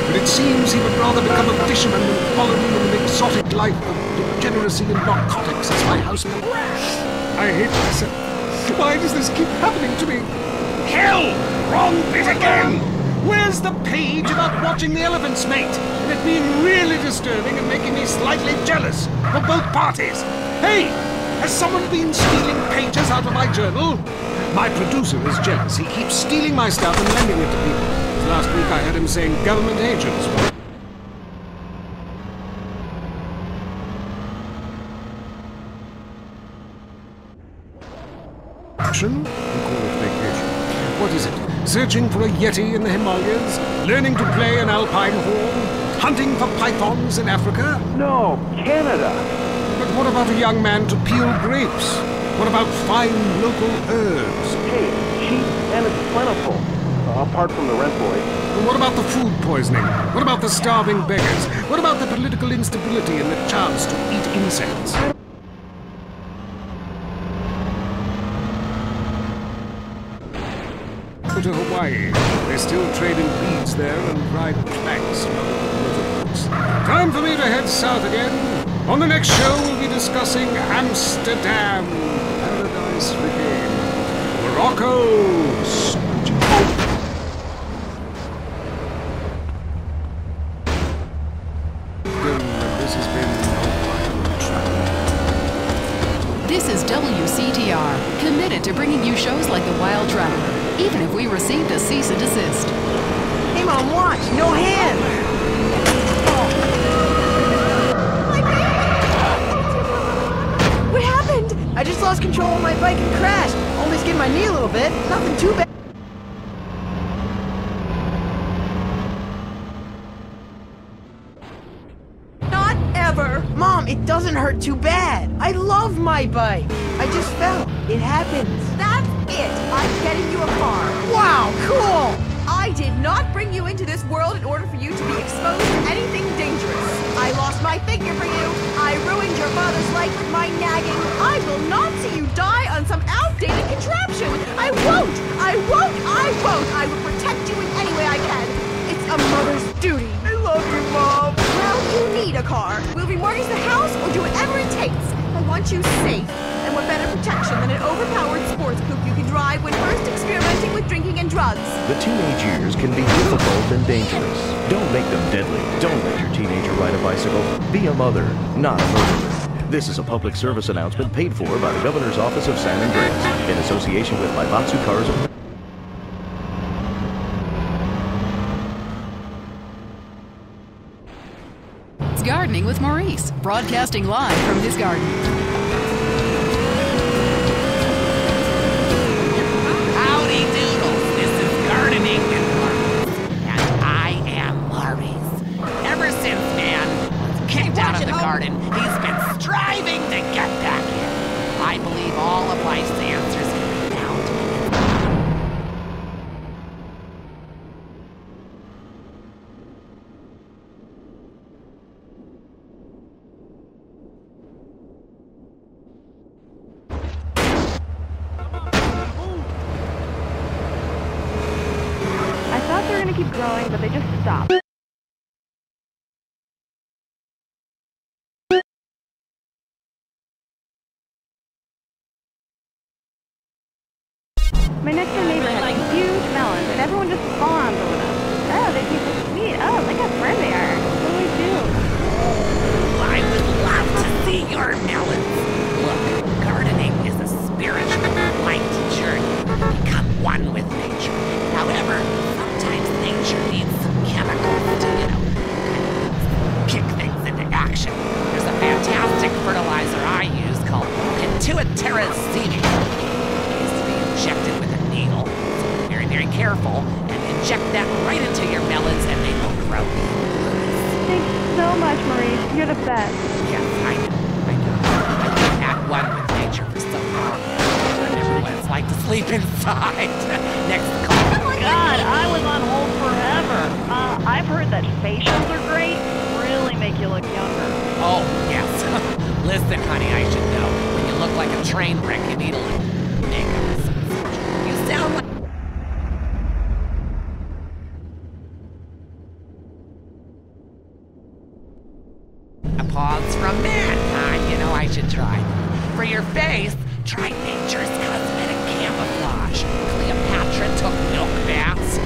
But it seems he would rather become a fisherman than follow me in an exotic life of degeneracy and narcotics as my housemate. I hate myself. Why does this keep happening to me? Hell! Wrong bit again! Where's the page about watching the elephants mate? And it being really disturbing and making me slightly jealous for both parties. Hey! Has someone been stealing pages out of my journal? My producer is jealous. He keeps stealing my stuff and lending it to people. Last week I heard him saying government agents. You call it vacation. What is it? Searching for a yeti in the Himalayas? Learning to play an alpine horn? Hunting for pythons in Africa? No, Canada. But what about a young man to peel grapes? What about fine local herbs? Hey, it's cheap and it's plentiful. Apart from the rent boy. What about the food poisoning? What about the starving beggars? What about the political instability and the chance to eat insects? Go to Hawaii. They still trade in beads there and ride planks rather than motorboats. Time for me to head south again. On the next show, we'll be discussing Amsterdam, Paradise Regained, Morocco, This has been Wild Traveler. This is WCTR, committed to bringing you shows like The Wild Traveler, even if we received a cease and desist. Hey, Mom, watch! No hand! What happened? I just lost control of my bike and crashed. Only skinned my knee a little bit. Nothing too bad. Not ever! Mom, it doesn't hurt too bad. I love my bike. I just fell. It happens. That's it. I'm getting you a car. Wow, cool! I did not bring you into this world in order for you to be exposed to anything dangerous. I lost my figure for you. I ruined your father's life with my nagging. I will not see you die on some outdated contraption. I won't! I won't! I won't! I will protect you in any way I can. It's a mother's duty. I love you, Mom. Well, you need a car. We'll remortgage the house or do whatever it takes. I want you safe. And what better protection than an overpowered sports coupe you can drive when first experimenting with drinking and drugs? The teenage years can be difficult and dangerous. Don't make them deadly. Don't let your teenager ride a bicycle. Be a mother, not a murderer. This is a public service announcement paid for by the Governor's Office of San Andreas in association with Maibatsu Cars of... It's Gardening with Maurice, broadcasting live from his garden. Howdy doodles, this is Gardening with Maurice, and I am Maurice. Ever since man was kicked out of the garden, he's been striving to get back in. I believe all of life's answers can be found. I thought they were gonna keep growing, but they just stopped. My next door neighbor has huge melons, and everyone just fawns over them. Oh, they taste so sweet. Oh, look how firm they are. What do I do? I would love to see your melons. Look, gardening is a spiritual, light journey to become one with nature. However, sometimes nature needs some chemicals to, kick things into action. There's a fantastic fertilizer I use called Pituitary-Seed. It is to be injected with a needle. So be very, very careful and inject that right into your melons and they will grow. Thanks so much, Maurice. You're the best. Yes, I know. I've been at one with nature for so long. I remember what it's like to sleep inside. Next call. Oh my God, I was on hold forever. I've heard that facials are great. Really make you look younger. Oh, yes. Listen, honey, I should know. When you look like a train wreck, you need a little makeup. You sound like... Applause from mankind. You know I should try. For your face, try Nature's Cosmetic Camouflage. Cleopatra took milk baths.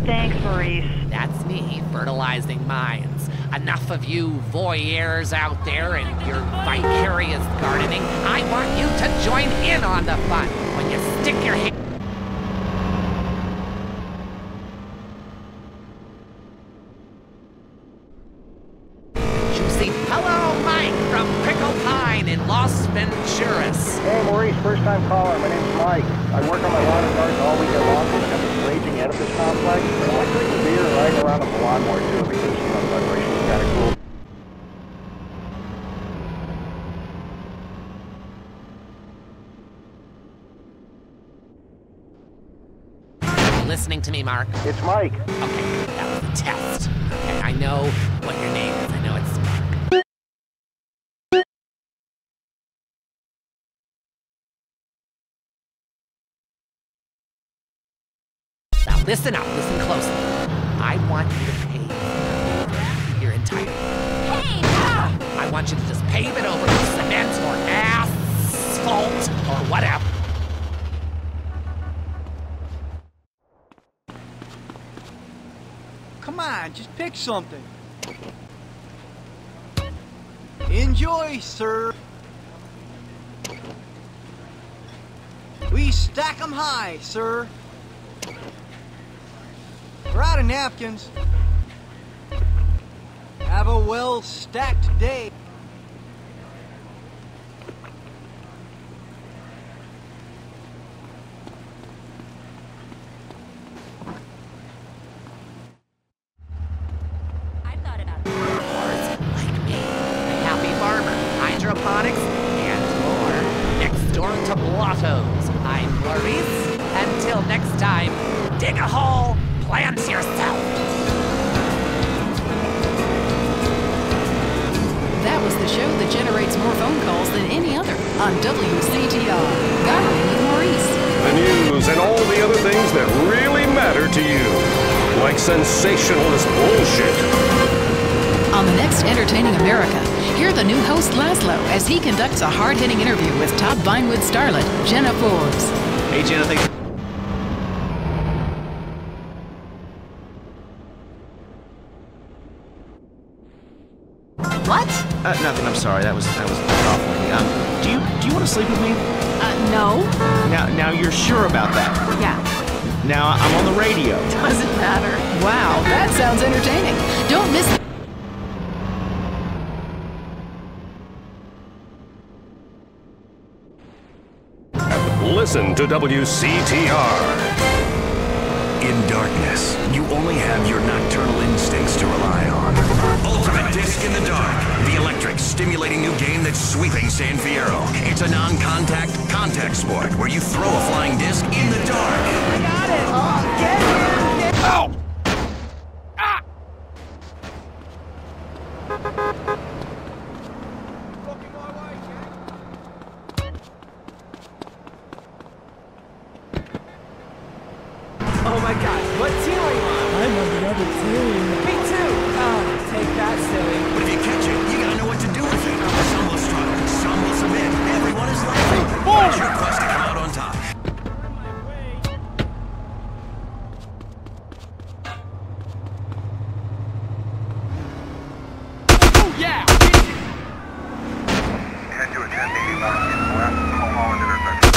Thanks, Maurice. That's me, fertilizing minds. Enough of you voyeurs out there and your vicarious gardening. I want you to join in on the fun. When you stick your hand... Juicy. Hello, Mike from Pickle Pine in Los Venturas. Hey, Maurice, first-time caller. My name's Mike. I work on my lawn and garden all weekend long and have this raging edifice complex. I like drinking beer and riding around on the lawnmower, too, because, the vibration is kind of cool. Listening to me, Mark? It's Mike. Okay, that was a test. Okay, I know what your name is. I know it's Mark. Now listen up, listen closely. I want you to pave your entire... Hey! I want you to just pave it over with cement or asphalt or whatever. Come on, just pick something. Enjoy, sir. We stack 'em high, sir. We're out of napkins. Have a well-stacked day. Hydroponics, and more. Next door to Blotto's. I'm Maurice. Until next time, dig a hole, plant yourself. That was the show that generates more phone calls than any other on WCTR. Gardening with Maurice. The news and all the other things that really matter to you. Like sensationalist bullshit. On the next Entertaining America, hear the new host Laszlo as he conducts a hard-hitting interview with top Vinewood starlet Jenna Forbes. Hey Jenna, thanks. What? Nothing. I'm sorry. That was awful. Do you want to sleep with me? No. Now you're sure about that? Yeah. Now I'm on the radio. Doesn't matter. Wow, that sounds entertaining. Don't miss. Listen to WCTR. In darkness, you only have your nocturnal instincts to rely on. Ultimate Disc in the Dark. The electric, stimulating new game that's sweeping San Fierro. It's a non-contact contact sport where you throw a flying disc in the dark. I got it. Oh, get him. Ow! Oh my god, what team are you on? I'm on the other team. Me too. Oh, take that, silly. But if you catch it, you gotta know what to do with it. Some will struggle, some will submit. Everyone is laughing. But it's your quest to come out on top. Oh, yeah! Head to a 1080 north, west, Mulholland intersection.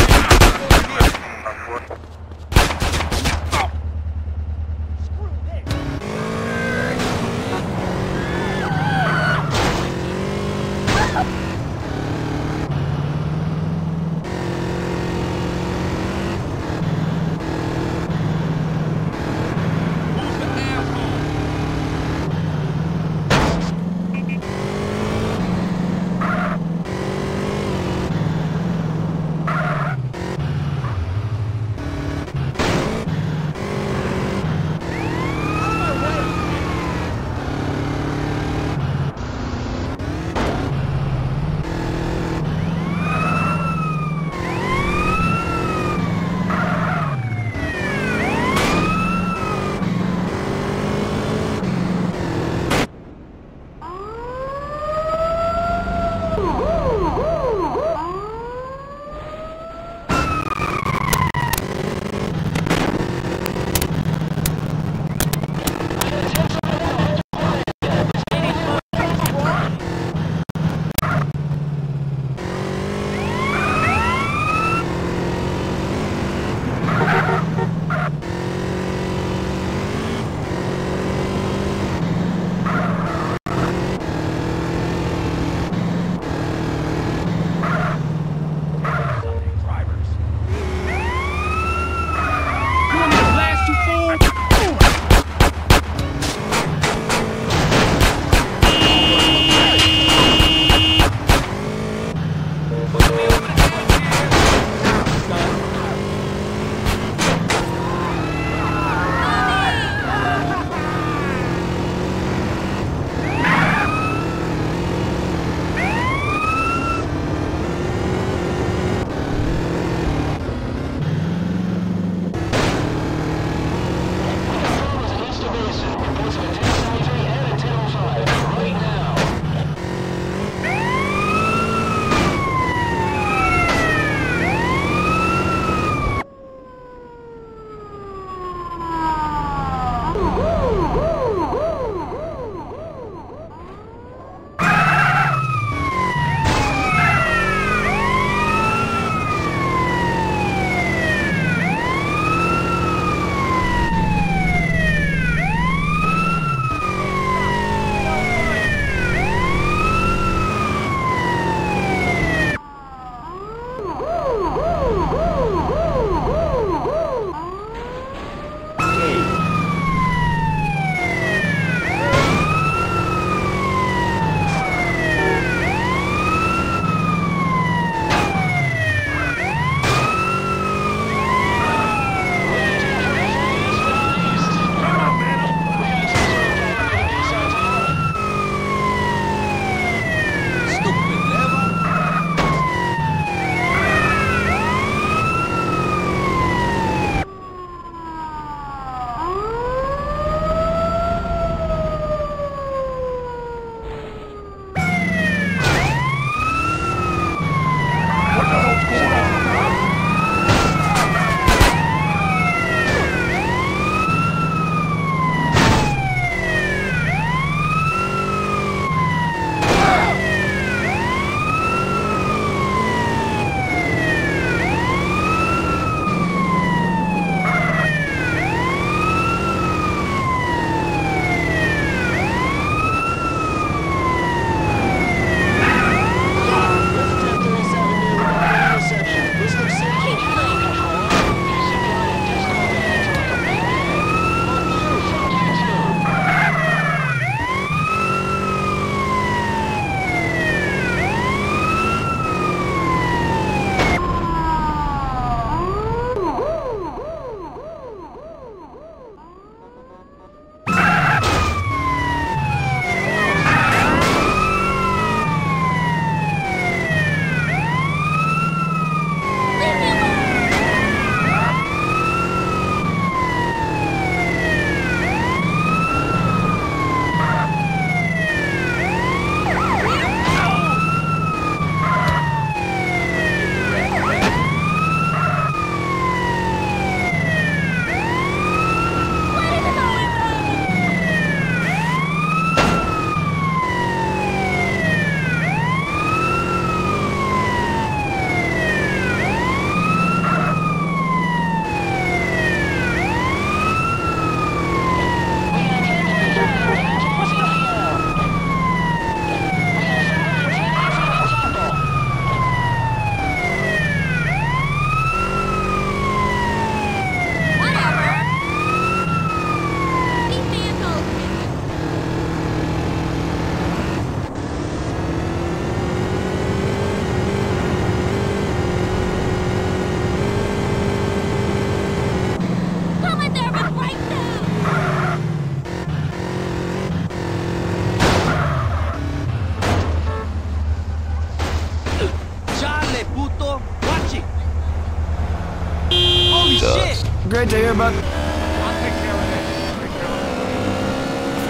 us. Great to hear about.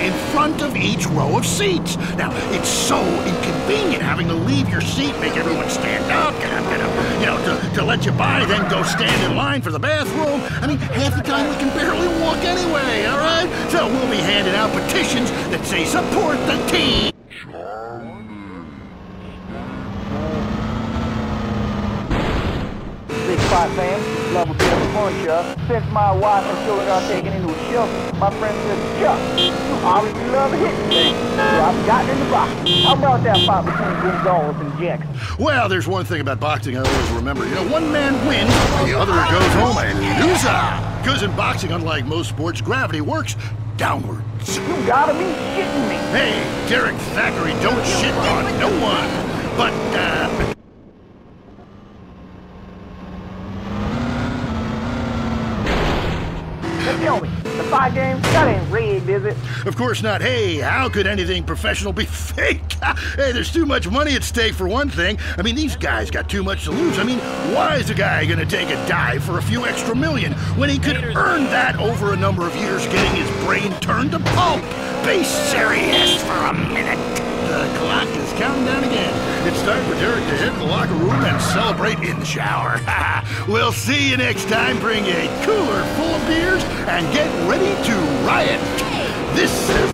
In front of each row of seats. Now, it's so inconvenient having to leave your seat, make everyone stand up, to let you by, then go stand in line for the bathroom. I mean, half the time we can barely walk anyway, all right? So we'll be handing out petitions that say support the team. Big Spot fam, love a bit of fun, Chuck. Since my wife and children are taken into a shelter, my friend says, Chuck, you obviously love hitting things. So I've gotten in the box. How about that fight between Gonzalez and Jackson? Well, there's one thing about boxing I always remember. One man wins, the other goes home a loser. Because in boxing, unlike most sports, gravity works downwards. You gotta be shitting me. Hey, Derek Thackeray, don't shit on no one. But, Tell me, the fight game, that ain't rigged, is it? Of course not. Hey, how could anything professional be fake? Hey, there's too much money at stake for one thing. I mean, these guys got too much to lose. I mean, why is a guy gonna take a dive for a few extra million when he could earn that over a number of years getting his brain turned to pulp? Be serious for a minute. The clock is counting down again. It's time for Derek to hit the locker room and celebrate in the shower. We'll see you next time. Bring a cooler full of beers and get ready to riot. This is...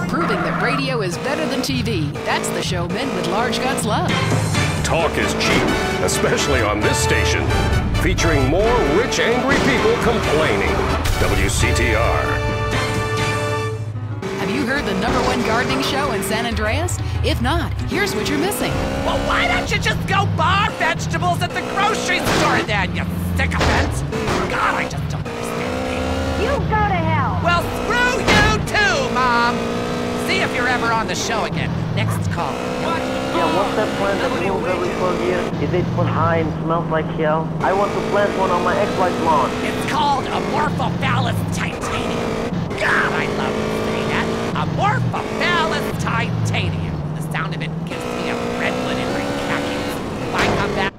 Proving that radio is better than TV. That's the show men with large guts love. Talk is cheap, especially on this station. Featuring more rich, angry people complaining. WCTR. Have you heard the #1 gardening show in San Andreas? If not, here's what you're missing. Well, why don't you just go bar vegetables at the grocery store then, you sycophant? God, I just don't understand people. You go to hell. Well, screw you too, Mom. See if you're ever on the show again. Next call. Yeah, what's that plant that blooms every 12 years? Is 8 foot high and smells like hell? I want to plant one on my ex-wife's lawn. It's called Amorphophallus titanium. God, I love to say that. Amorphophallus titanium. The sound of it gives me a redwood in my khakis. If I come back...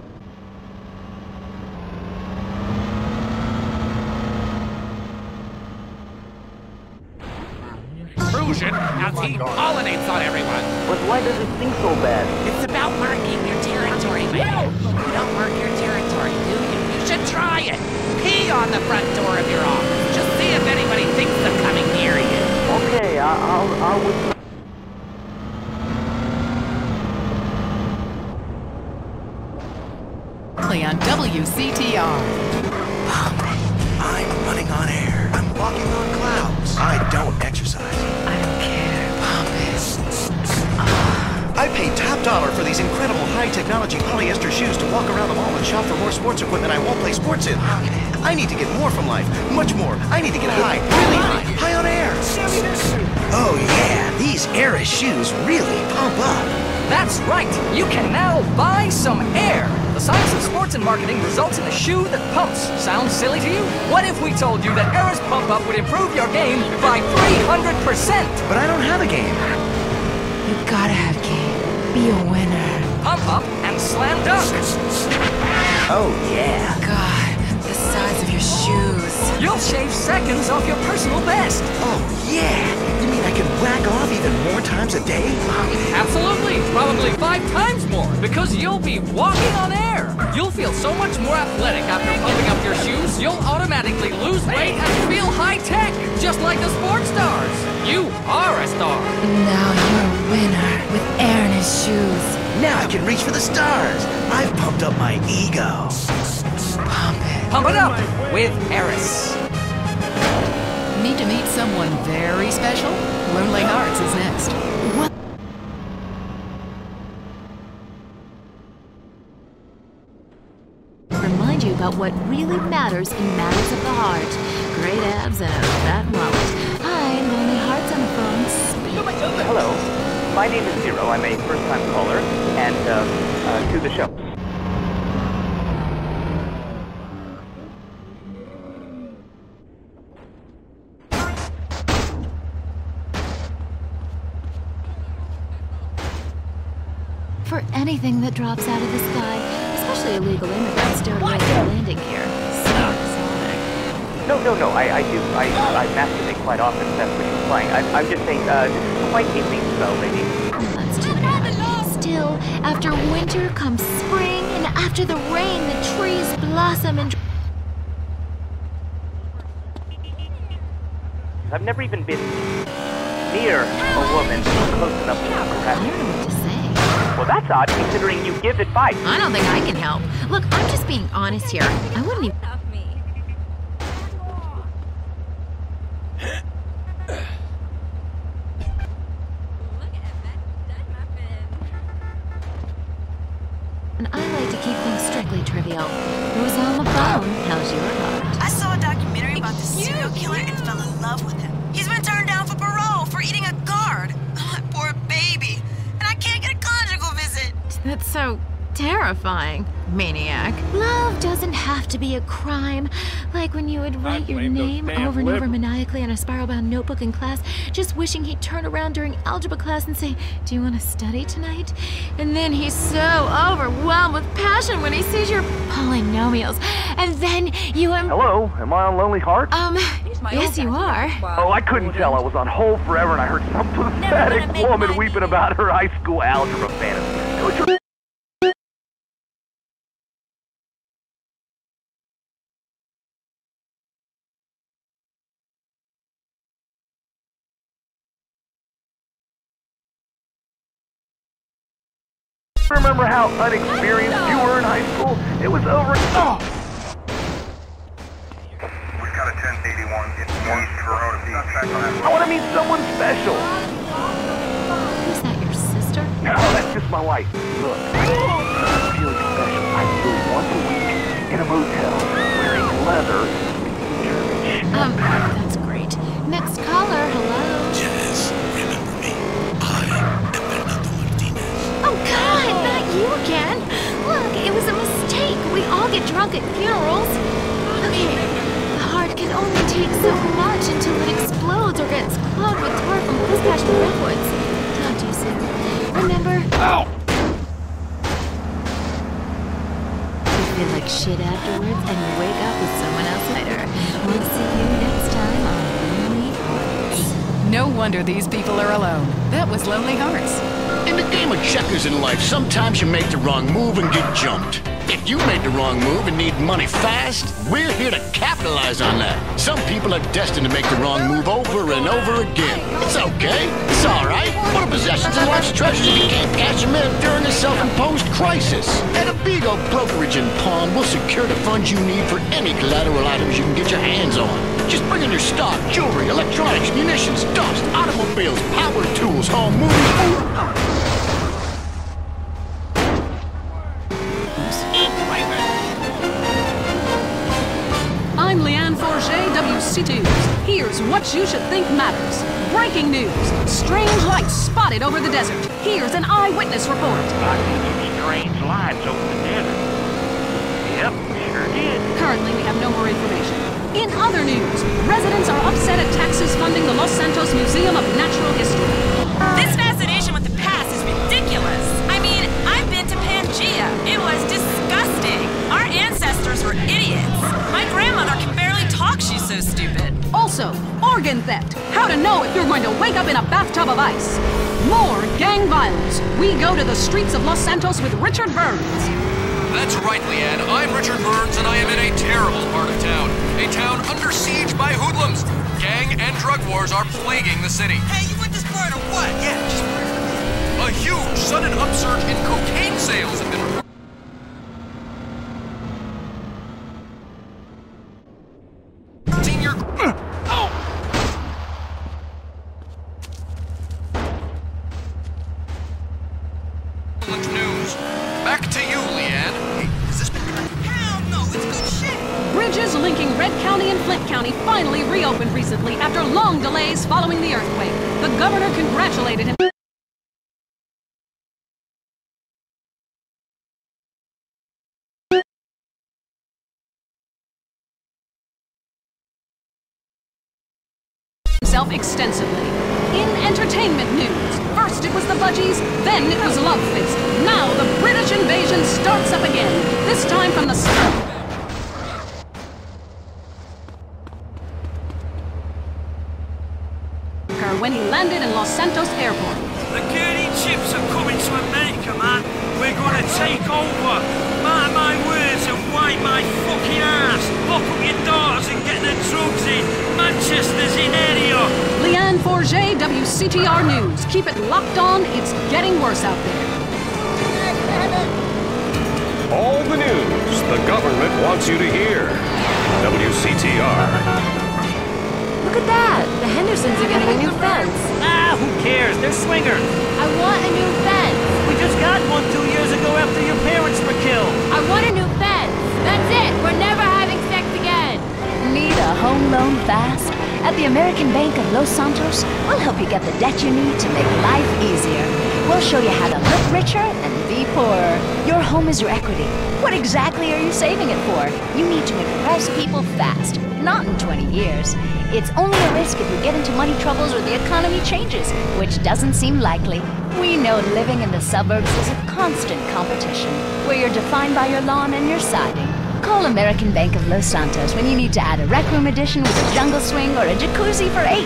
as he pollinates on everyone. But why does it sting so bad? It's about marking your territory, man. You don't mark your territory, do you? You should try it. Pee on the front door of your office. Just see if anybody thinks of coming near you. Okay, I would... On WCTR. I'm running on air. I'm walking on clouds. I don't exercise. I don't care. I paid top dollar for these incredible high-technology polyester shoes to walk around the mall and shop for more sports equipment I won't play sports in. I need to get more from life. Much more. I need to get high. Really high. High on air. Oh, yeah. These Air shoes really pump up. That's right. You can now buy some air. The science of sports and marketing results in a shoe that pumps. Sounds silly to you? What if we told you that Air's Pump Up would improve your game by 300%? But I don't have a game. You gotta have game. Be a winner. Pump Up and Slam Dunk. Oh, yeah. God, the size of your shoes. You'll shave seconds off your personal best. Oh, yeah. You mean I can whack off even more times a day? Absolutely. Probably 5 times more, because you'll be walking on air. You'll feel so much more athletic after pumping up your shoes, you'll automatically lose weight and feel high-tech, just like the sports stars. You are a star. Now you're a winner with air in his shoes. Now I can reach for the stars. I've pumped up my ego. Pump it. Pump it up with Eris. Need to meet someone very special? Lonely Hearts is next. What? Remind you about what really matters in matters of the heart. Great abs and a fat wallet. Hi, Lonely Hearts on the phone. Speak. Hello. My name is Zero. I'm a first-time caller. And, to the show. for anything that drops out of the sky, especially illegal immigrants don't like their landing gear. So exotic. No, I do. I masturbate quite often, if that's what you're implying. I'm just saying, this is quite a leap, though, lady. That's too bad. Still, after winter comes spring, and after the rain, the trees blossom and... I've never even been near a woman close enough to caress. I don't know what to say. Well, that's odd, considering you give advice. I don't think I can help. Look, I'm just being honest here. I wouldn't even... And I like to keep things strictly trivial. Who's on the phone? How's your heart? I saw a documentary about the serial killer and fell in love with him. He's been turned down for parole for eating a guard. Oh, my poor baby. And I can't get a conjugal visit. That's so terrifying, maniac. Love doesn't have to be a crime. Like when you would write your name over and over maniacally on a spiral-bound notebook in class, just wishing he'd turn around during algebra class and say, "Do you want to study tonight?" And then he's so overwhelmed with passion when he sees your polynomials. And then you Hello, am I on Lonely Hearts? Yes, you are. Oh, I couldn't tell. I was on hold forever and I heard some pathetic woman weeping about her high school algebra fantasy. Remember how unexperienced you were in high school? It was over. Oh! We've got a 1081. It's one Corona Beach. I want to meet someone special. Is that your sister? No, that's just my wife. Look, I'm feeling special. I do once a week in a motel wearing leather, speaking German. That's great. Next caller, hello. Jazz, remember me. I am Fernando Martinez. Oh God, not you again. Look, it was a mistake. We all get drunk at funerals. Okay, the heart can only take so much until it explodes or gets clogged with tar from Puss redwoods. Talk to you soon. Remember? Ow! You feel like shit afterwards and you wake up with someone else later. We'll see you next time on Lonely Hearts. No wonder these people are alone. That was Lonely Hearts. In the game of checkers in life, sometimes you make the wrong move and get jumped. If you made the wrong move and need money fast, we're here to capitalize on that. Some people are destined to make the wrong move over and over again. It's okay. It's all right. What are possessions and life's treasures if you can't cash them in during a self-imposed crisis? At Abigo Brokerage and Pawn, we'll secure the funds you need for any collateral items you can get your hands on. Just bring in your stock, jewelry, electronics, munitions, dust, automobiles, power tools, home movies, food. I'm Leanne Forget, WC2. Here's what you should think matters. Breaking news. Strange lights spotted over the desert. Here's an eyewitness report. I seen some strange lights over the desert. Yep, sure did. Currently, we have no more information. In other news, residents are upset at taxes funding the Los Santos Museum of Natural History. This fascination with the past is ridiculous. I mean, I've been to Pangea. It was disgusting. Our ancestors were idiots. My grandmother can barely talk, she's so stupid. Also, organ theft. How to know if you're going to wake up in a bathtub of ice. More gang violence. We go to the streets of Los Santos with Richard Burns. That's right, Leanne. I'm Richard Burns, and I am in a terrible part of town. A town under siege by hoodlums. Gang and drug wars are plaguing the city. Hey, you with this bird or what? Yeah, just murder him. A huge sudden upsurge in cocaine sales have been reported. News. Back to you, Leanne. Hey, has this been... Hell no, it's good shit. Bridges linking Red County and Flint County finally reopened recently after long delays following the earthquake. The governor congratulated him. Himself extensively. In entertainment news, first it was the Budgies, then it was Love Fist. Now British invasion starts up again, this time from the start. When he landed in Los Santos Airport. The Gurney chips are coming to America, man. We're gonna take over. Mark my words and wipe my fucking ass. Lock up your doors and get the drugs in. Manchester's in area. Leanne Forget, WCTR News. Keep it locked on. It's getting worse out there. All the news the government wants you to hear. WCTR. Look at that! The Hendersons are getting a new fence. Ah, who cares? They're swingers. I want a new fence. We just got one 2 years ago after your parents were killed. I want a new fence. That's it. We're never having sex again. Need a home loan fast? At the American Bank of Los Santos, we'll help you get the debt you need to make life easier. We'll show you how to look richer and be poorer. Your home is your equity. What exactly are you saving it for? You need to impress people fast, not in 20 years. It's only a risk if you get into money troubles or the economy changes, which doesn't seem likely. We know living in the suburbs is a constant competition, where you're defined by your lawn and your siding. Call American Bank of Los Santos when you need to add a rec room addition with a jungle swing or a jacuzzi for 8.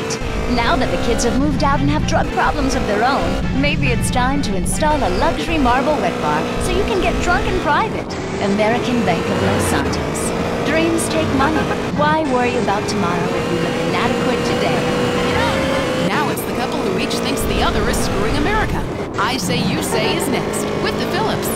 Now that the kids have moved out and have drug problems of their own, maybe it's time to install a luxury marble wet bar so you can get drunk in private. American Bank of Los Santos. Dreams take money. Why worry about tomorrow if you look inadequate today? Now it's the couple who each thinks the other is screwing America. I Say You Say is next, with the Phillips.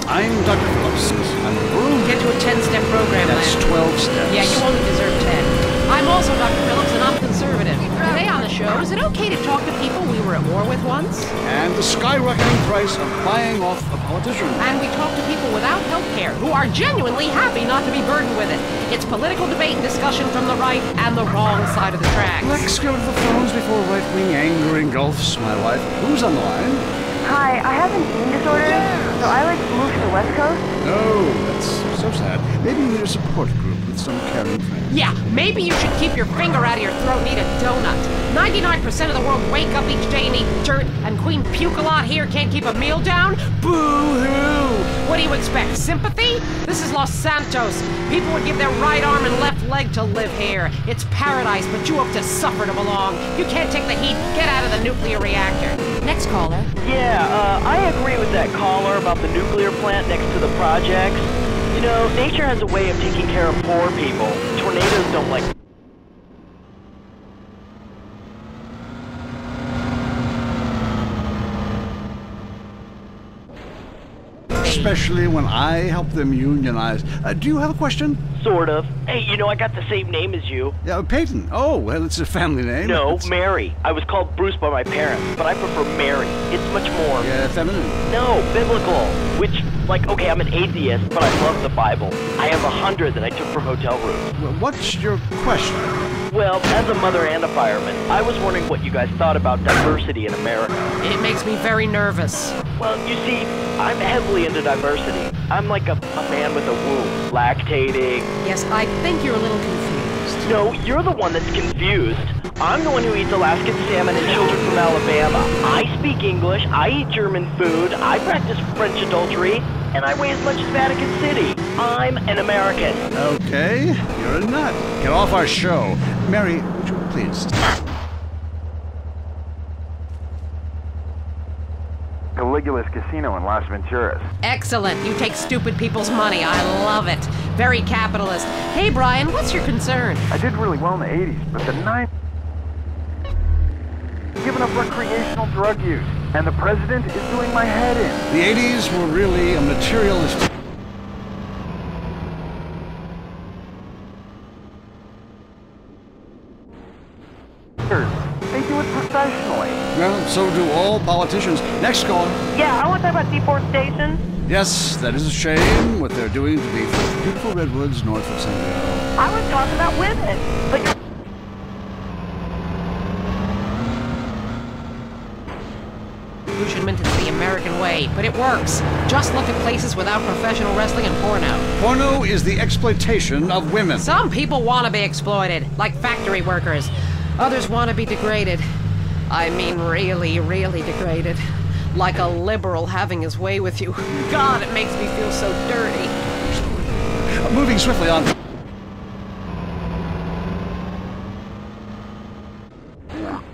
I'm Dr. Phillips. I'm a broom. Get to a 10-step program, That's man. 12 steps. Yeah, you only deserve 10. I'm also Dr. Phillips, and I'm conservative. Today on the show, is it okay to talk to people we were at war with once? And the skyrocketing price of buying off a politician. And we talk to people without health care who are genuinely happy not to be burdened with it. It's political debate and discussion from the right and the wrong side of the tracks. Let's go to the phones before right-wing anger engulfs my life. Who's on the line? Hi, I have an eating disorder, so I like to move to the West Coast. Oh, that's so sad. Maybe you need a support group with some caring friends. Yeah, maybe you should keep your finger out of your throat and eat a donut. 99% of the world wake up each day and eat dirt, and Queen Puke-a-Lot here can't keep a meal down? Boo-hoo! What do you expect, sympathy? This is Los Santos. People would give their right arm and left leg to live here. It's paradise, but you have to suffer to belong. You can't take the heat. Get out of the nuclear reactor. Next caller. Yeah, I agree with that caller about the nuclear plant next to the projects. You know, nature has a way of taking care of poor people. Tornadoes don't like... Especially when I help them unionize. Do you have a question? Sort of. Hey, you know, I got the same name as you. Yeah, Peyton. Oh, well, it's a family name. No, It's... Mary. I was called Bruce by my parents, but I prefer Mary. It's much more... Yeah, feminine. No, biblical. Which, like, okay, I'm an atheist, but I love the Bible. I have 100 that I took from hotel rooms. Well, what's your question? Well, as a mother and a fireman, I was wondering what you guys thought about diversity in America. It makes me very nervous. Well, you see, I'm heavily into diversity. I'm like a man with a womb, lactating. Yes, I think you're a little confused. No, you're the one that's confused. I'm the one who eats Alaskan salmon and children from Alabama. I speak English, I eat German food, I practice French adultery, and I weigh as much as Vatican City. I'm an American. Okay, you're a nut. Get off our show. Mary, would you please... Caligula's Casino in Las Venturas. Excellent. You take stupid people's money. I love it. Very capitalist. Hey, Brian, what's your concern? I did really well in the 80s, but the 90s... giving up recreational drug use, and the president is doing my head in. The 80s were really a materialistic... They do it professionally. Well, so do all politicians. Next caller. Yeah, I want to talk about deforestation. Yes, that is a shame, what they're doing to the beautiful redwoods north of San Diego. I was talking about women, but you're... Apportionment is the American way, but it works. Just look at places without professional wrestling and porno. Porno is the exploitation of women. Some people want to be exploited, like factory workers. Others want to be degraded. I mean really, really degraded. Like a liberal having his way with you. God, it makes me feel so dirty. Moving swiftly on.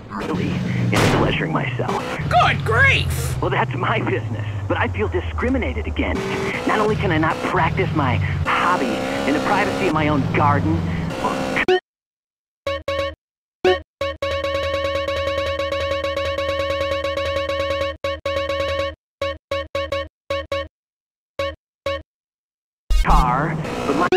Really, it's pleasuring myself. Good grief! Well, that's my business. But I feel discriminated against. Not only can I not practice my hobby in the privacy of my own garden, car, but my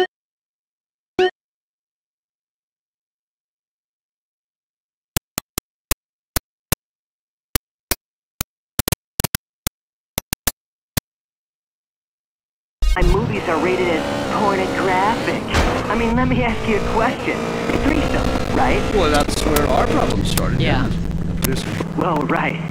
movies are rated as pornographic. I mean, let me ask you a question. Threesome, right? Well, that's where our problem started. Yeah. Well, right.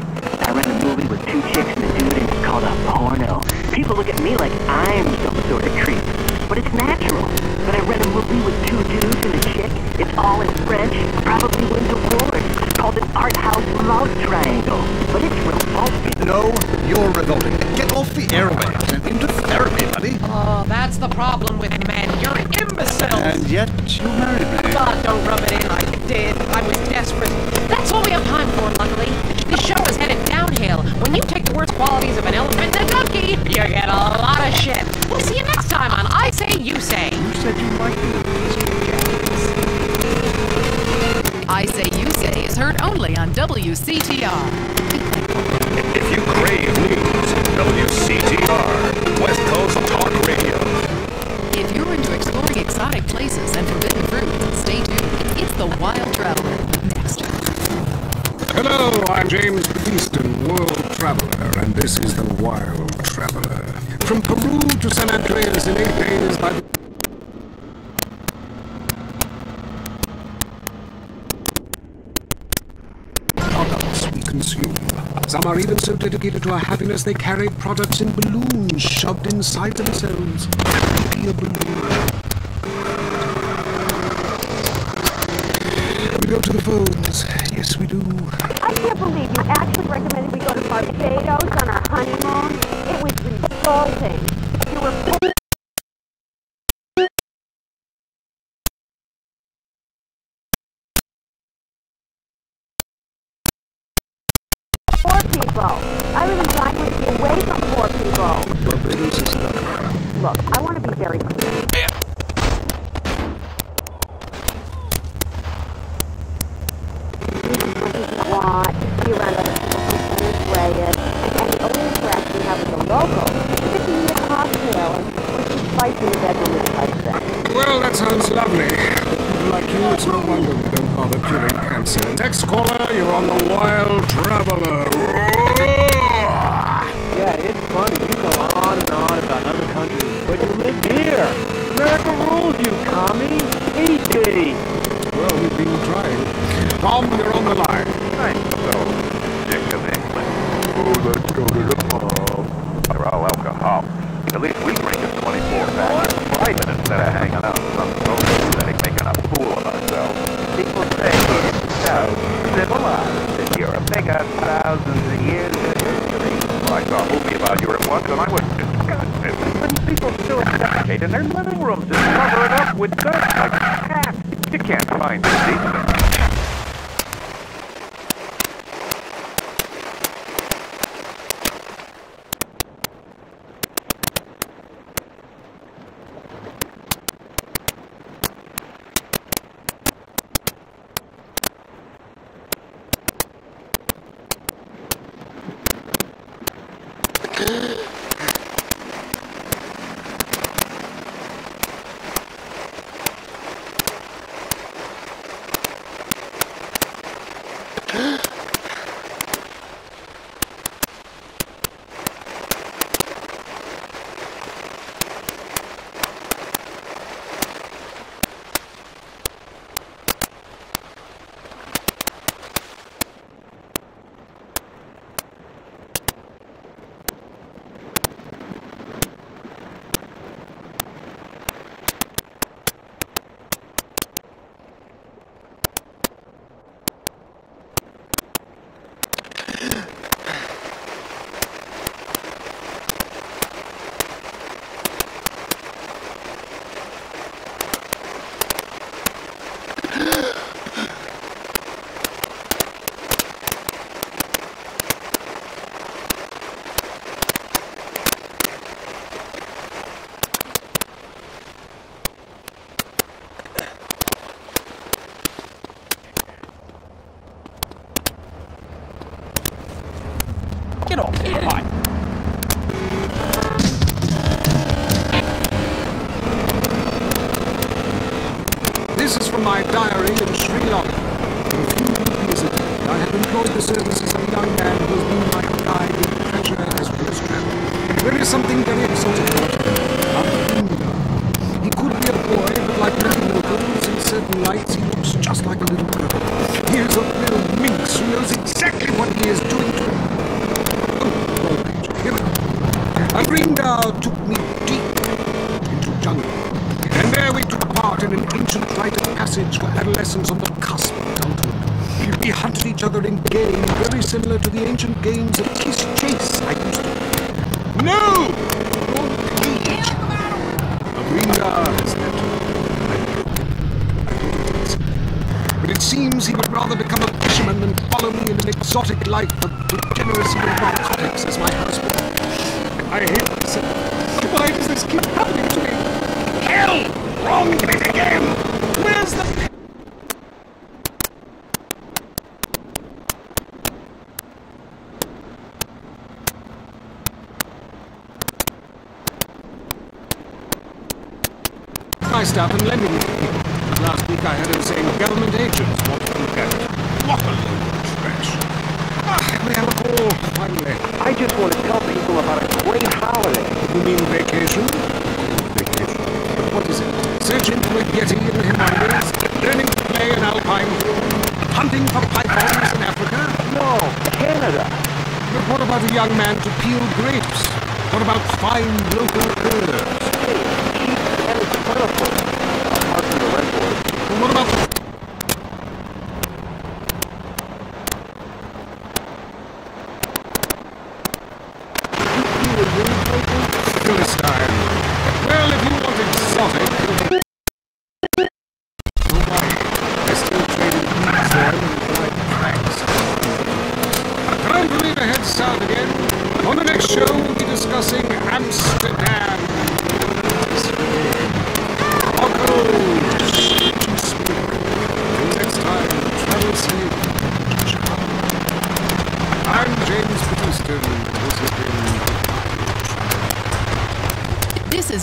I read a movie with 2 chicks and a dude, and it's called a porno. People look at me like I'm some sort of creep, but it's natural. But I read a movie with 2 dudes and a chick. It's all in French. Probably wins awards. It's called an art house love triangle. But it's revolting. No, you're revolting. Get off the airwaves and into therapy, buddy. Oh, that's the problem with men. You're imbeciles. And yet you married me. God, don't rub it in. I did. I was desperate. That's all we have time for, luckily. The show is headed downhill. When you take the worst qualities of an elephant and a donkey, you get a lot of shit. We'll see you next time on I Say, You Say. You said you liked me. I Say You Say is heard only on WCTR. If you crave news, WCTR, West Coast Talk Radio. If you're into exploring exotic places and forbidden fruits, stay tuned. It's The Wild Traveler. Next. Hello, I'm James Beeston, World Traveler, and this is The Wild Traveler. From Peru to San Andreas in 8 days by the... Products we consume. Some are even so dedicated to our happiness they carried products in balloons shoved inside themselves. Maybe a balloon. We go to the phones. Yes, we do. I can't believe you actually recommended we go to Barbados on our honeymoon. It was revolting. You were... Poor people. I live in Zion to be away from poor people. Barbados is not. Look, I want to be very clear. Want be around other people and spray it, and the only interaction we have with the local is if you need a cocktail and we fight in the bedroom with husband. Well, that sounds lovely. People like you, it's no wonder we don't bother curing cancer. Next caller, you're on The Wild Traveler. Yeah, it's funny. You go on and on about other countries, but you live here. America rules, you commie. Easy. Well, we've been trying. Tom, you're on the line. I'm so sick of England. Oh, let's go to the pub. They're all alcohol. At least we drink a 24-pack in private instead of hanging out with some social setting making a fool of ourselves. People say it's so civilized in Europe. They got thousands of years of history. Well, I saw a movie about Europe once and I was disgusted. When people still defecate in their living rooms and cover it up with dirt like cats. You can't find it decent. pipe. This is from my diary in Sri Lanka. A few rupees a day, I have employed the services of a young man who has been my guide in pleasure as well as travel. There is something very exotic about him. He could be a boy, but like many locals in certain lights, he looks just like a little girl. He is a real minx who knows exactly what he is doing to him. Oh, wrong page. Here we go. Agrinda took me deep into jungle. And there we took part in an ancient rite of passage for adolescents on the cusp of adulthood. We hunted each other in game very similar to the ancient games of Kiss Chase I used to play. No! Don't please! Agrinda has left me. But it seems he would rather become a fisherman than follow me in an exotic life of degeneracy and narcotics as my husband. I hate myself. Why does this keep happening to me? Hell! Wrong bit again! Where's the... my stuff and lending it to people. Last week I heard him saying government agents want to look at it. What a load of trash. We have a call, finally. I just want to tell people about a great holiday. You mean vacation? Vacation. But what is it? Searching for a yeti in the Himalayas? Learning to play an alpine flute? Hunting for pythons in Africa? No, Canada. But what about a young man to peel grapes? What about fine local herbs? And it's plentiful. Apart from the rent board. Well, what about... Philistine. Well, if you want exotic... Don't worry. I still traded peas there and dried crags. Time for me to head south again. On the next show, we'll be discussing Amsterdam. Next time, travel safe. I'm James Peterson. This has been... This is...